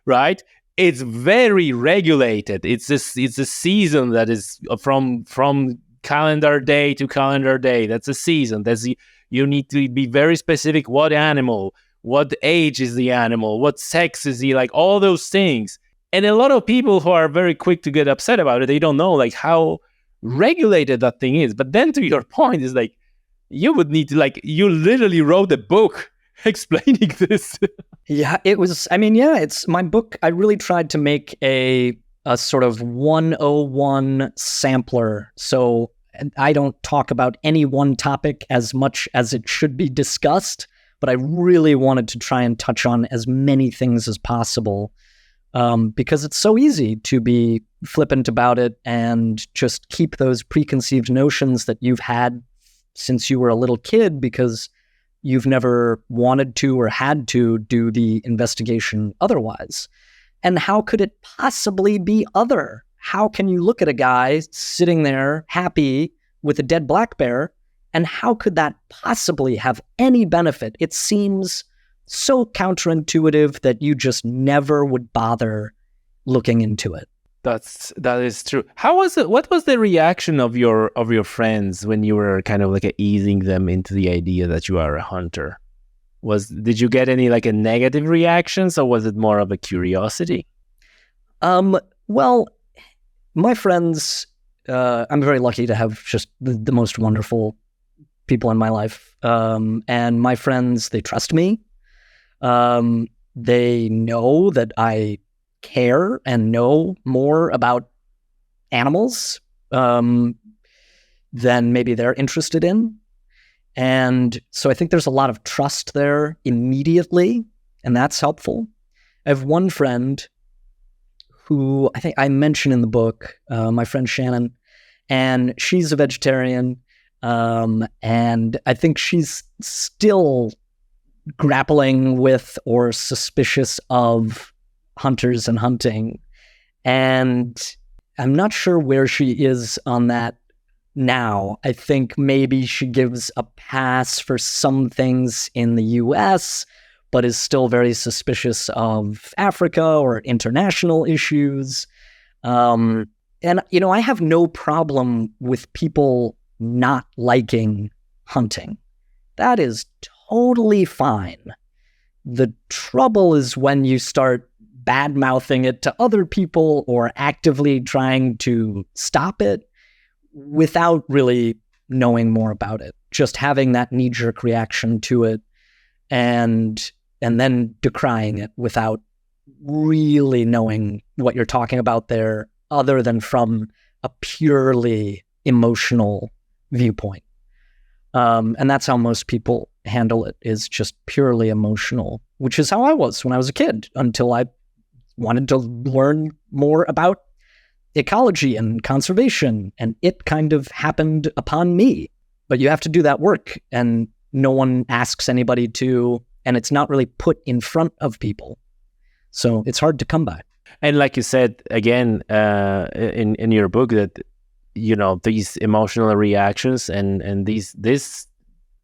right? It's very regulated. It's a season that is from calendar day to calendar day. That's a season. You need to be very specific. What animal, what age is the animal, what sex is he, like all those things. And a lot of people who are very quick to get upset about it, they don't know like how regulated that thing is. But then to your point is like, you would need to, like, you literally wrote a book explaining this.
Yeah, it was, it's my book. I really tried to make a sort of 101 sampler. So I don't talk about any one topic as much as it should be discussed, but I really wanted to try and touch on as many things as possible, because it's so easy to be flippant about it and just keep those preconceived notions that you've had since you were a little kid because you've never wanted to or had to do the investigation otherwise. And how could it possibly be other? How can you look at a guy sitting there happy with a dead black bear, and how could that possibly have any benefit? It seems so counterintuitive that you just never would bother looking into it.
That is true. How was it? What was the reaction of your friends when you were kind of like easing them into the idea that you are a hunter? Did you get any like a negative reactions, or was it more of a curiosity?
Well, my friends, I'm very lucky to have just the most wonderful people in my life. And my friends, they trust me. They know that I care and know more about animals than maybe they're interested in. And so I think there's a lot of trust there immediately, and that's helpful. I have one friend who I think I mention in the book, my friend Shannon, and she's a vegetarian, and I think she's still grappling with or suspicious of hunters and hunting. And I'm not sure where she is on that now. I think maybe she gives a pass for some things in the US, but is still very suspicious of Africa or international issues. And, I have no problem with people not liking hunting. That is totally fine. The trouble is when you start bad-mouthing it to other people or actively trying to stop it without really knowing more about it. Just having that knee-jerk reaction to it and then decrying it without really knowing what you're talking about there, other than from a purely emotional viewpoint. And that's how most people handle it, is just purely emotional, which is how I was when I was a kid, until I wanted to learn more about ecology and conservation, and it kind of happened upon me. But you have to do that work, and no one asks anybody to, and it's not really put in front of people. So it's hard to come by.
And like you said, again, in your book, that these emotional reactions, and this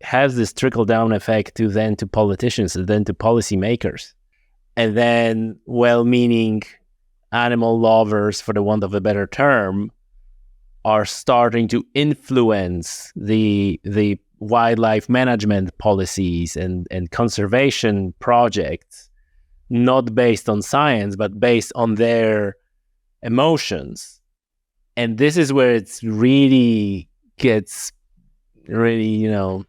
has this trickle down effect to politicians, and then to policymakers, and then well-meaning animal lovers, for the want of a better term, are starting to influence the wildlife management policies and conservation projects, not based on science, but based on their emotions. And this is where it's really gets really,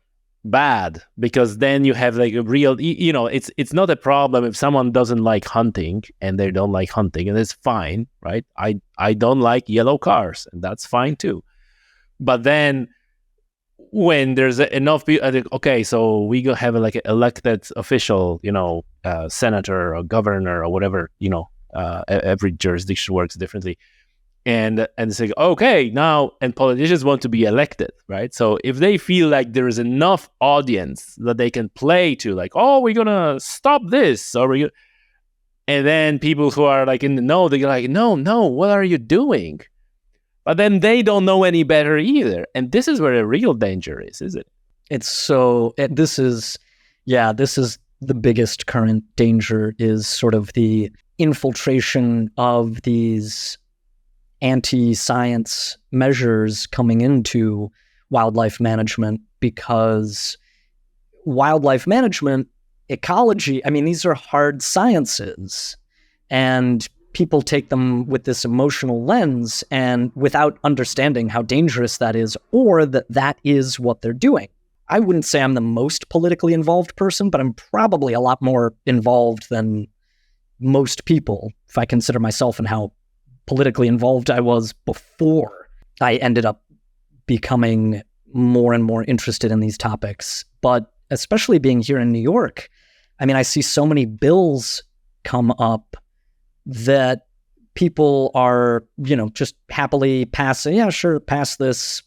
bad, because then you have like a real, it's not a problem if someone doesn't like hunting and they don't like hunting, and it's fine, right? I don't like yellow cars, and that's fine too. But then when there's enough people, I think, okay, so we go have like an elected official, senator or governor or whatever, every jurisdiction works differently. And say, okay, now, and politicians want to be elected, right? So if they feel like there is enough audience that they can play to, like, oh, we're gonna stop this, and then people who are like in the know, they're like, no, what are you doing? But then they don't know any better either, and this is where the real danger is it?
This is the biggest current danger, is sort of the infiltration of these anti-science measures coming into wildlife management, because wildlife management, ecology, these are hard sciences, and people take them with this emotional lens and without understanding how dangerous that is, or that is what they're doing. I wouldn't say I'm the most politically involved person, but I'm probably a lot more involved than most people, if I consider myself and how politically involved I was before I ended up becoming more and more interested in these topics. But especially being here in New York, I see so many bills come up that people are, just happily passing, pass this,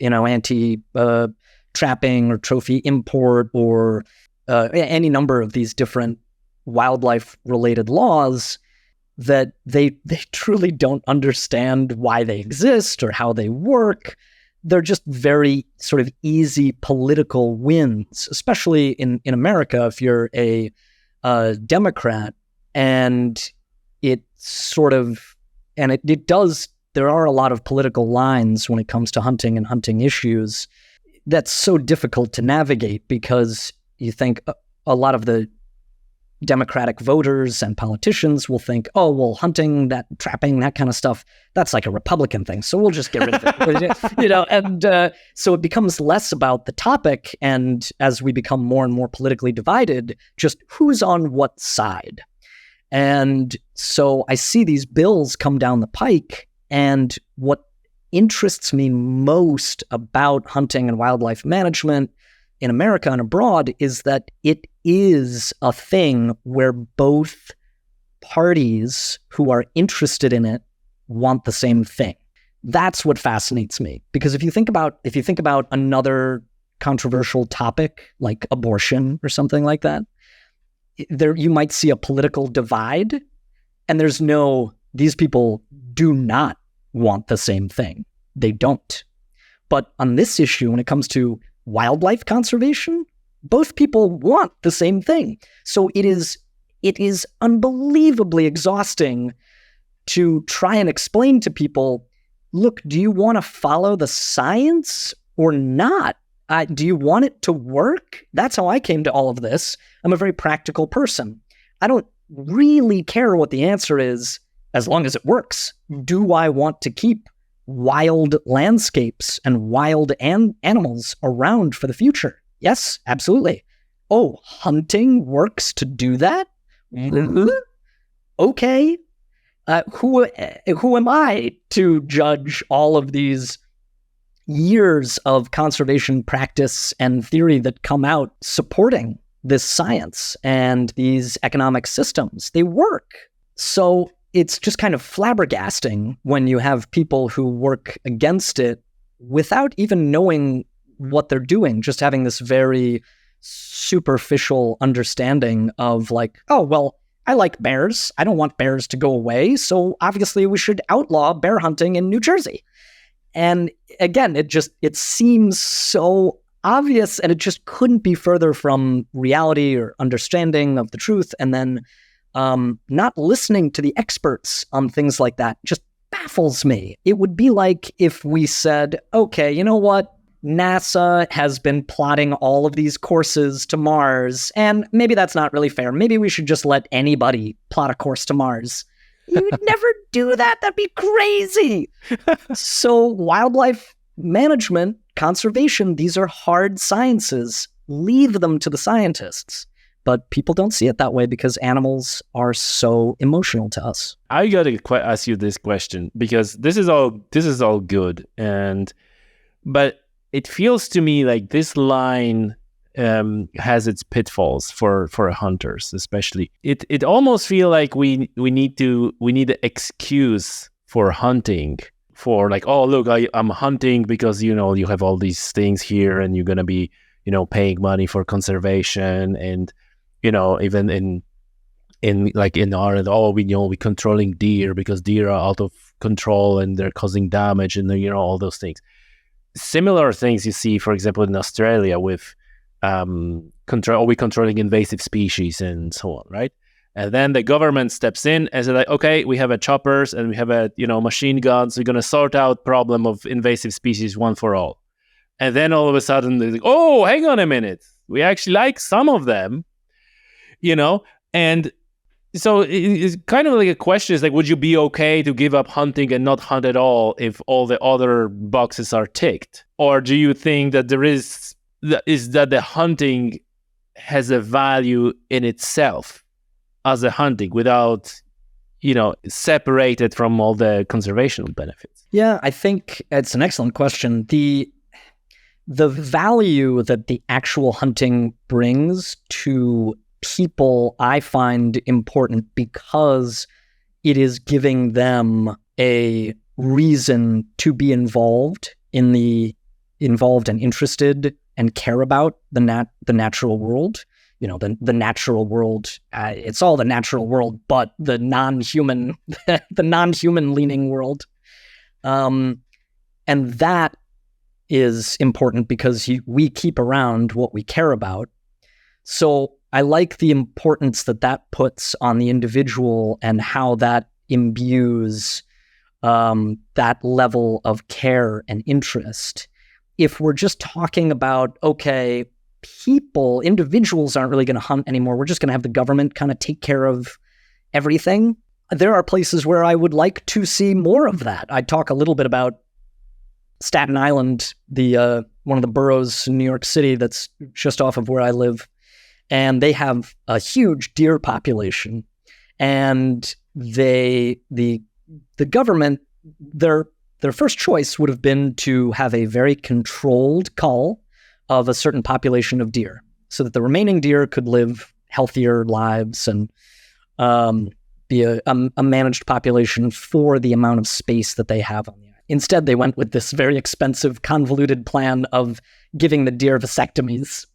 anti-trapping or trophy import, or any number of these different wildlife-related laws that they truly don't understand why they exist or how they work. They're just very sort of easy political wins, especially in America, if you're a Democrat. And it does, there are a lot of political lines when it comes to hunting and hunting issues. That's so difficult to navigate, because you think a lot of the Democratic voters and politicians will think, oh, well, hunting, that trapping, that kind of stuff, that's like a Republican thing, so we'll just get rid of it. And so it becomes less about the topic, and as we become more and more politically divided, just who's on what side. And so I see these bills come down the pike, and what interests me most about hunting and wildlife management in America and abroad is that it is a thing where both parties who are interested in it want the same thing. That's what fascinates me, because if you think about another controversial topic like abortion or something like that, there you might see a political divide, and these people do not want the same thing. They don't. But on this issue, when it comes to wildlife conservation, both people want the same thing. So it is unbelievably exhausting to try and explain to people, look, do you want to follow the science or not? Do you want it to work? That's how I came to all of this. I'm a very practical person. I don't really care what the answer is as long as it works. Do I want to keep wild landscapes and wild animals around for the future? Yes, absolutely. Oh, hunting works to do that? Mm-hmm. Okay. Who am I to judge all of these years of conservation practice and theory that come out supporting this science and these economic systems? They work. So it's just kind of flabbergasting when you have people who work against it without even knowing what they're doing, just having this very superficial understanding of like, oh, well, I like bears. I don't want bears to go away. So obviously we should outlaw bear hunting in New Jersey. And again, it seems so obvious, and it just couldn't be further from reality or understanding of the truth. And then not listening to the experts on things like that just baffles me. It would be like if we said, okay, you know what? NASA has been plotting all of these courses to Mars, and maybe that's not really fair. Maybe we should just let anybody plot a course to Mars. You would never do that. That'd be crazy. So wildlife management, conservation, these are hard sciences. Leave them to the scientists. But people don't see it that way because animals are so emotional to us.
I gotta ask you this question, because this is all good, but it feels to me like this line has its pitfalls for hunters, especially. It almost feel like we need an excuse for hunting, for like, oh look, I'm hunting because you have all these things here, and you're gonna be paying money for conservation, and even in Ireland, we controlling deer because deer are out of control and they're causing damage, and all those things. Similar things you see, for example, in Australia with controlling invasive species and so on, right? And then the government steps in and says, like, okay, we have a choppers and we have a machine guns. We're gonna sort out problem of invasive species one for all. And then all of a sudden, they're like, oh, hang on a minute, we actually like some of them, and so it's kind of like a question is like, would you be okay to give up hunting and not hunt at all if all the other boxes are ticked? Or do you think that that the hunting has a value in itself as a hunting without, separated from all the conservational benefits?
Yeah, I think it's an excellent question. The value that the actual hunting brings to people, I find important because it is giving them a reason to be involved and interested and care about the natural world. The natural world. It's all the natural world, but the non-human, the non-human leaning world, and that is important because we keep around what we care about. So I like the importance that puts on the individual and how that imbues that level of care and interest. If we're just talking about, okay, individuals aren't really going to hunt anymore, we're just going to have the government kind of take care of everything. There are places where I would like to see more of that. I talk a little bit about Staten Island, the one of the boroughs in New York City that's just off of where I live. And they have a huge deer population, and the government, their first choice would have been to have a very controlled cull of a certain population of deer, so that the remaining deer could live healthier lives and be a managed population for the amount of space that they have on the island. Instead, they went with this very expensive, convoluted plan of giving the deer vasectomies.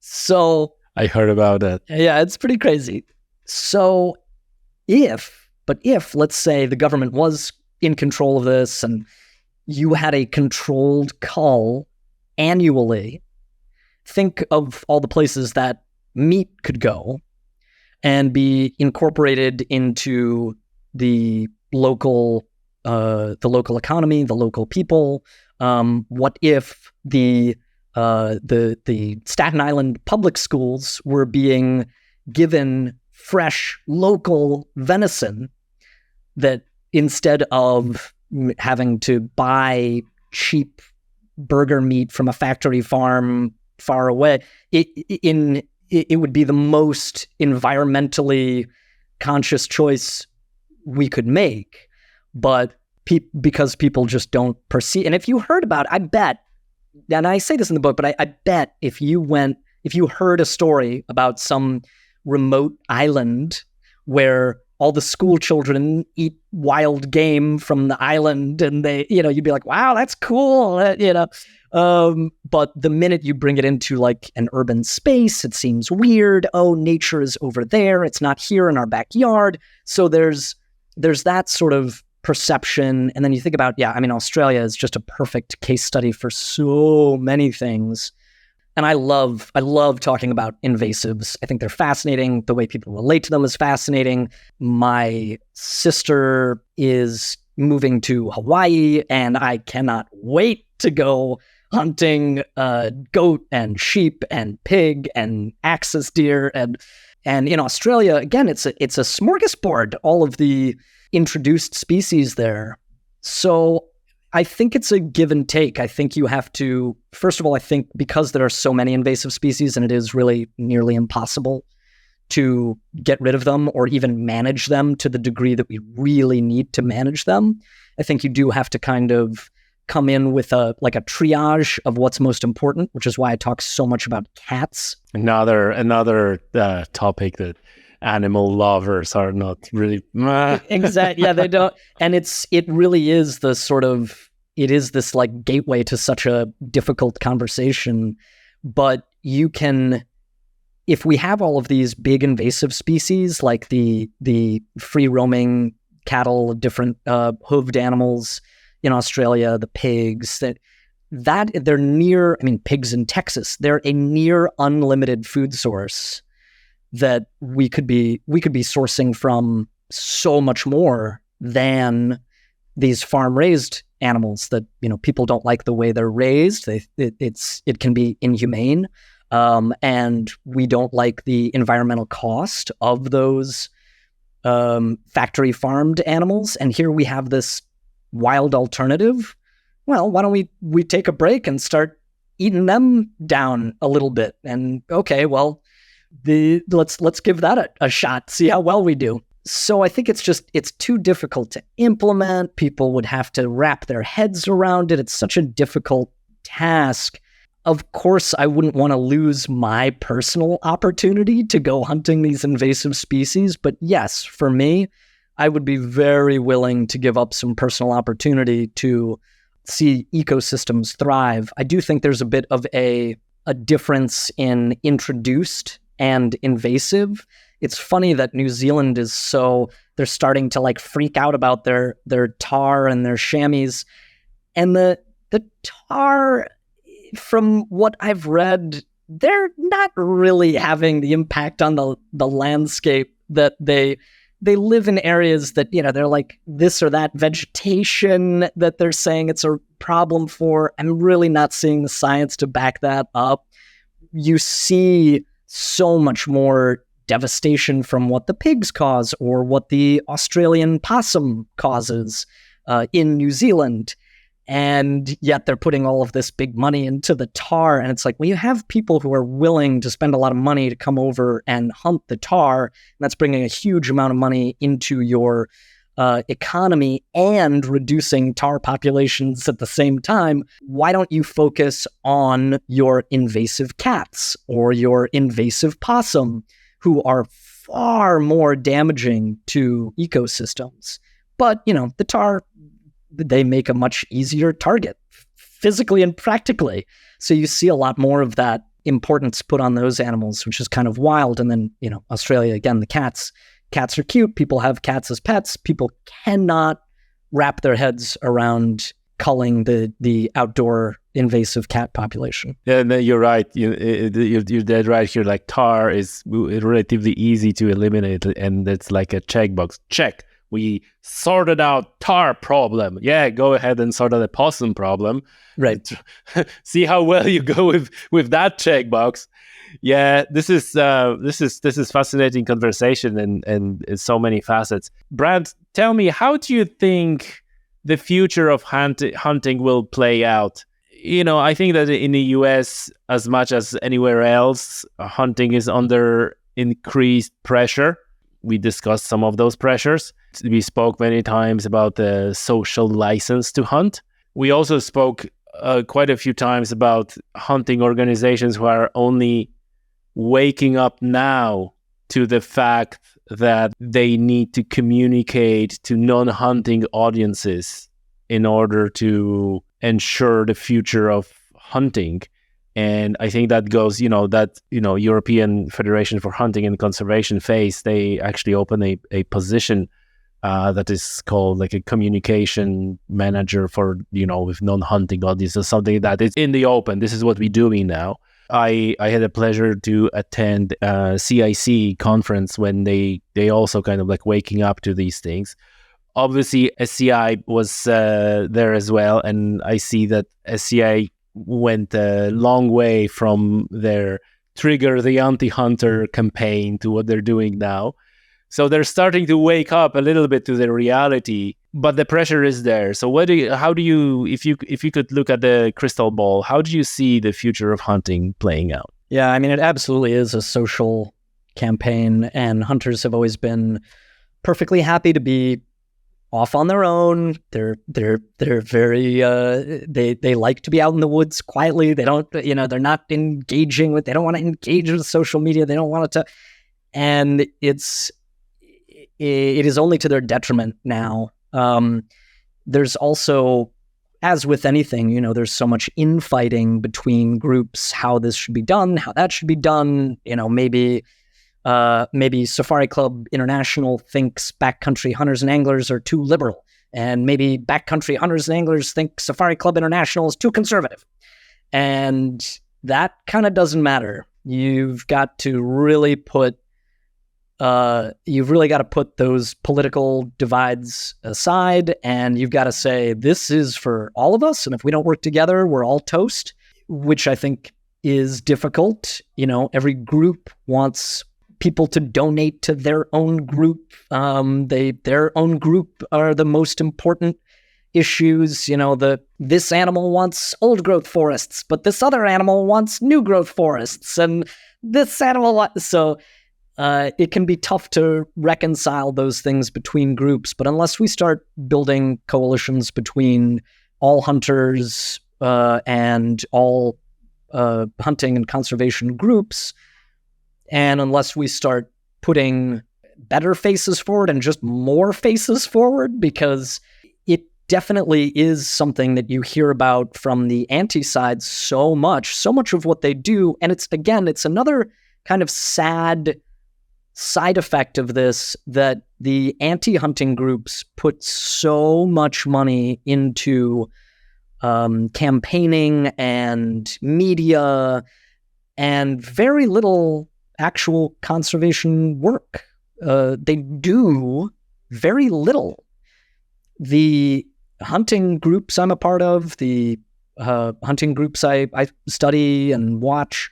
So
I heard about that.
Yeah, it's pretty crazy. So if let's say the government was in control of this and you had a controlled cull annually, think of all the places that meat could go and be incorporated into the local economy, the local people. What if the Staten Island public schools were being given fresh local venison, that instead of having to buy cheap burger meat from a factory farm far away, it would be the most environmentally conscious choice we could make. But because people just don't perceive, and if you heard about it, I bet, and I say this in the book, but I bet if you heard a story about some remote island where all the school children eat wild game from the island, and you'd be like, wow, that's cool. But the minute you bring it into like an urban space, it seems weird. Oh, nature is over there. It's not here in our backyard. So there's that sort of perception. And then you think about, Australia is just a perfect case study for so many things. And I love talking about invasives. I think they're fascinating. The way people relate to them is fascinating. My sister is moving to Hawaii, and I cannot wait to go hunting goat and sheep and pig and axis deer. And in Australia, again, it's a smorgasbord, all of the introduced species there. So I think it's a give and take. I think you have to, first of all, I think because there are so many invasive species and it is really nearly impossible to get rid of them or even manage them to the degree that we really need to manage them, I think you do have to kind of come in with a triage of what's most important, which is why I talk so much about cats.
Another topic that animal lovers are not really
exactly. Yeah, they don't. And it really is the sort of, it is this like gateway to such a difficult conversation. But you can, if we have all of these big invasive species like the free roaming cattle, different hooved animals in Australia, the pigs, that they're near, pigs in Texas, they're a near unlimited food source that we could be sourcing from so much more than these farm raised animals that, people don't like the way they're raised. It can be inhumane. And we don't like the environmental cost of those factory farmed animals. And here we have this wild alternative. Well, why don't we take a break and start eating them down a little bit? And okay, well, let's give that a shot, see how well we do. So I think it's too difficult to implement. People would have to wrap their heads around it. It's such a difficult task. Of course, I wouldn't want to lose my personal opportunity to go hunting these invasive species. But yes, for me, I would be very willing to give up some personal opportunity to see ecosystems thrive. I do think there's a bit of a difference in introduced and invasive. It's funny that New Zealand they're starting to like freak out about their tar and their chamois. And the tar, from what I've read, they're not really having the impact on the landscape that they live in areas that, they're like this or that vegetation that they're saying it's a problem for. I'm really not seeing the science to back that up. You see so much more devastation from what the pigs cause or what the Australian possum causes in New Zealand. And yet they're putting all of this big money into the tar. And it's like, well, you have people who are willing to spend a lot of money to come over and hunt the tar. And that's bringing a huge amount of money into your economy and reducing tar populations at the same time. Why don't you focus on your invasive cats or your invasive possum, who are far more damaging to ecosystems? But, the tar, they make a much easier target physically and practically. So you see a lot more of that importance put on those animals, which is kind of wild. And then, Australia, again, the cats are cute. People have cats as pets. People cannot wrap their heads around culling the outdoor invasive cat population.
Yeah, no, you're right. You're dead right here. Like tar is relatively easy to eliminate, and it's like a checkbox. Check. We sorted out tar problem. Yeah, go ahead and sort out the possum problem.
Right.
See how well you go with that checkbox. Yeah, this is fascinating conversation and so many facets. Brant, tell me, how do you think the future of hunting will play out? I think that in the US, as much as anywhere else, hunting is under increased pressure. We discussed some of those pressures. We spoke many times about the social license to hunt. We also spoke quite a few times about hunting organizations who are only waking up now to the fact that they need to communicate to non-hunting audiences in order to ensure the future of hunting. And I think that goes, European Federation for Hunting and Conservation FACE, they actually open a position that is called like a communication manager for, with non-hunting audiences, something that is in the open. This is what we're doing now. I had the pleasure to attend a CIC conference when they also kind of like waking up to these things. Obviously, SCI was there as well, and I see that SCI went a long way from their Trigger the Anti-Hunter campaign to what they're doing now. So they're starting to wake up a little bit to the reality, but the pressure is there. So if you could look at the crystal ball, how do you see the future of hunting playing out?
Yeah, I mean, it absolutely is a social campaign, and hunters have always been perfectly happy to be off on their own. They're very they like to be out in the woods quietly. They don't, they're not engaging with. They don't want to engage with social media. They don't want it to, and it is only to their detriment now. There's also, as with anything, there's so much infighting between groups, how this should be done, how that should be done. Maybe Safari Club International thinks backcountry hunters and anglers are too liberal, and maybe backcountry hunters and anglers think Safari Club International is too conservative. And that kind of doesn't matter. You've got to really put those political divides aside, and you've got to say, this is for all of us, and if we don't work together, we're all toast, which I think is difficult. Every group wants people to donate to their own group. Their own group are the most important issues. This animal wants old growth forests, but this other animal wants new growth forests, and this animal so it can be tough to reconcile those things between groups. But unless we start building coalitions between all hunters and all hunting and conservation groups, and unless we start putting better faces forward and just more faces forward, because it definitely is something that you hear about from the anti-side so much of what they do. And it's another kind of sad side effect of this, that the anti-hunting groups put so much money into campaigning and media and very little actual conservation work. They do very little. The hunting groups I'm a part of, the hunting groups I study and watch,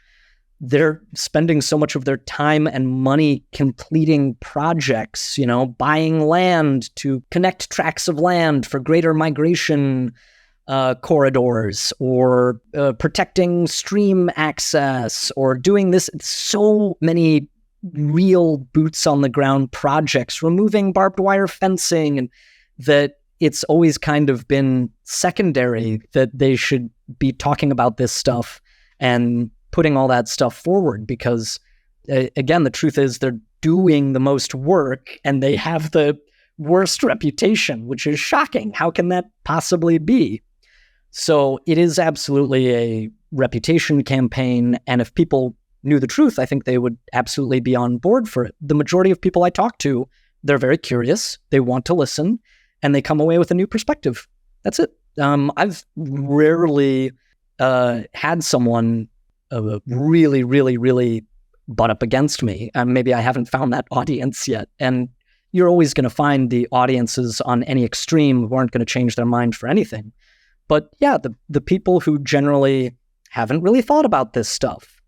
they're spending so much of their time and money completing projects, buying land to connect tracts of land for greater migration corridors, or protecting stream access, or doing this. So many real boots on the ground projects, removing barbed wire fencing, and that it's always kind of been secondary that they should be talking about this stuff and putting all that stuff forward, because again, the truth is they're doing the most work and they have the worst reputation, which is shocking. How can that possibly be? So it is absolutely a reputation campaign, and if people knew the truth, I think they would absolutely be on board for it. The majority of people I talk to, they're very curious, they want to listen, and they come away with a new perspective. That's it. I've rarely had someone really, really, really butt up against me. Maybe I haven't found that audience yet. And you're always going to find the audiences on any extreme who aren't going to change their mind for anything. But yeah, the people who generally haven't really thought about this stuff,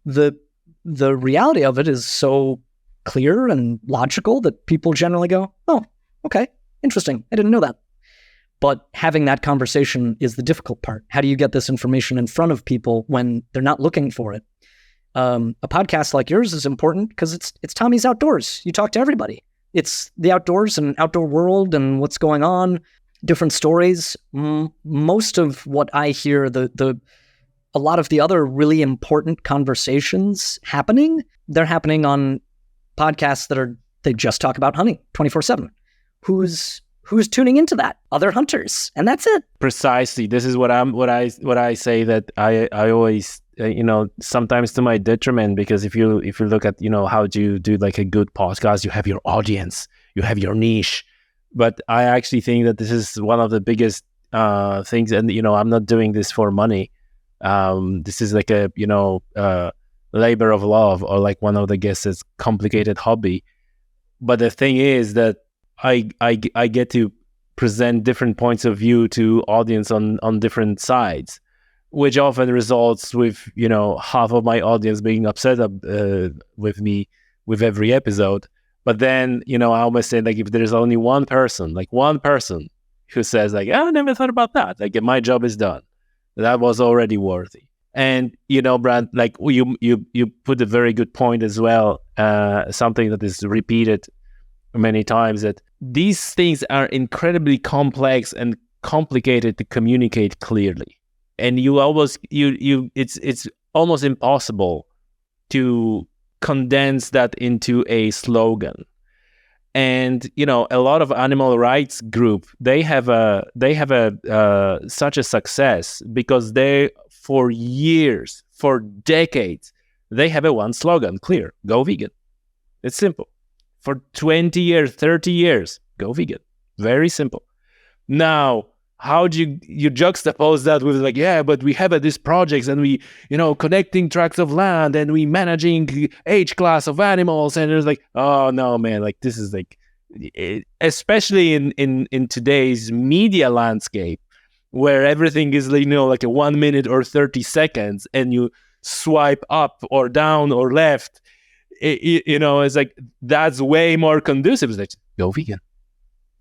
the reality of it is so clear and logical that people generally go, oh, okay, interesting. I didn't know that. But having that conversation is the difficult part. How do you get this information in front of people when they're not looking for it? A podcast like yours is important because it's Tommy's Outdoors. You talk to everybody. It's the outdoors and outdoor world and what's going on, different stories. Most of what I hear, a lot of the other really important conversations they're happening on podcasts they just talk about hunting 24/7. who's tuning into that? Other hunters, and that's it.
Precisely. This is what I say, that I always sometimes to my detriment, because if you look at how do you do like a good podcast, you have your audience, you have your niche, but I actually think that this is one of the biggest things, and I'm not doing this for money. This is like a labor of love, or like one of the guests says, complicated hobby. But the thing is that I get to present different points of view to audience on different sides, which often results with half of my audience being upset with me with every episode. But then I almost say, like, if there's only one person who says like, I never thought about that, like, my job is done, that was already worthy. And Brant, like you put a very good point as well, something that is repeated many times, that these things are incredibly complex and complicated to communicate clearly, and it's almost impossible to condense that into a slogan. And a lot of animal rights group, they have such a success because they, for years, for decades, they have a one slogan, clear: go vegan. It's simple. For 20 years, 30 years, go vegan. Very simple. Now, how do you juxtapose that with like, yeah, but we have these projects, and we, connecting tracts of land, and we managing age class of animals, and it's like, oh no, man, like this is like, especially in today's media landscape, where everything is like a 1 minute or 30 seconds, and you swipe up or down or left. It's like, that's way more conducive. It's like, go vegan.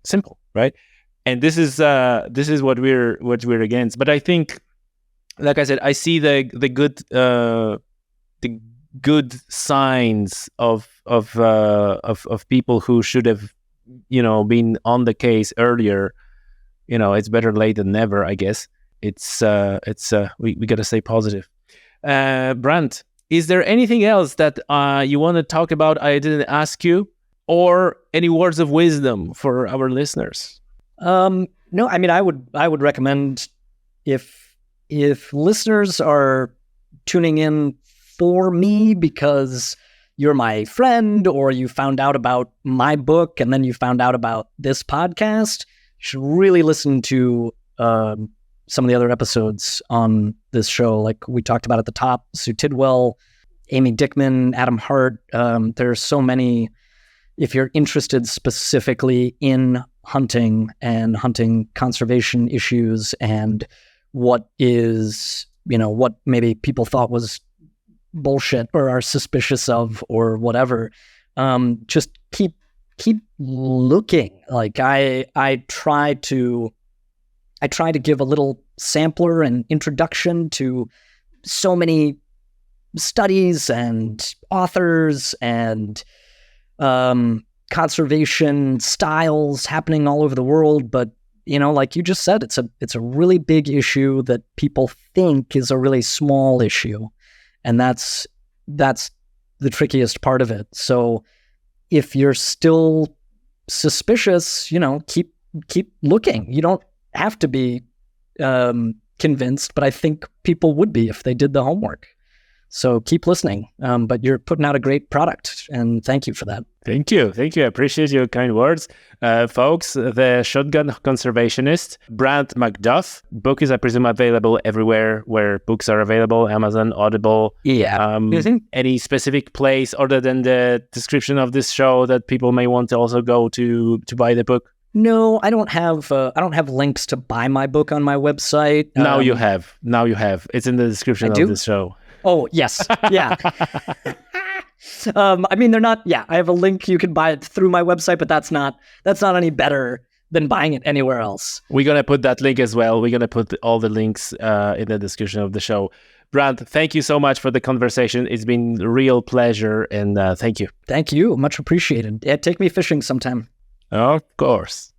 Simple, right? And this is what we're against. But I think, like I said, I see the good signs of people who should have been on the case earlier. It's better late than never, I guess. We gotta stay positive. Brant, is there anything else that you want to talk about I didn't ask you, or any words of wisdom for our listeners?
No, I mean, I would recommend, if listeners are tuning in for me because you're my friend, or you found out about my book and then you found out about this podcast, you should really listen to some of the other episodes on this show. Like we talked about at the top, Sue Tidwell, Amy Dickman, Adam Hart. There's so many. If you're interested specifically in hunting and hunting conservation issues, and what maybe people thought was bullshit or are suspicious of or whatever, just keep looking. Like I try to give a little sampler and introduction to so many studies and authors and conservation styles happening all over the world. But like you just said, it's a really big issue that people think is a really small issue, and that's the trickiest part of it. So if you're still suspicious, keep looking. You don't have to be convinced, but I think people would be if they did the homework. So keep listening. But you're putting out a great product, and thank you for that.
Thank you. I appreciate your kind words. Folks, the Shotgun Conservationist, Brant MacDuff. Book is, I presume, available everywhere where books are available, Amazon, Audible.
Yeah.
Any specific place other than the description of this show that people may want to also go to buy the book?
No, I don't have links to buy my book on my website.
Now you have. It's in the description of this show.
Oh, yes. Yeah. I mean, they're not, I have a link. You can buy it through my website, but that's not any better than buying it anywhere else.
We're going to put that link as well. We're going to put all the links in the description of the show. Brant, thank you so much for the conversation. It's been a real pleasure, and thank you.
Thank you. Much appreciated. Yeah, take me fishing sometime.
Of course.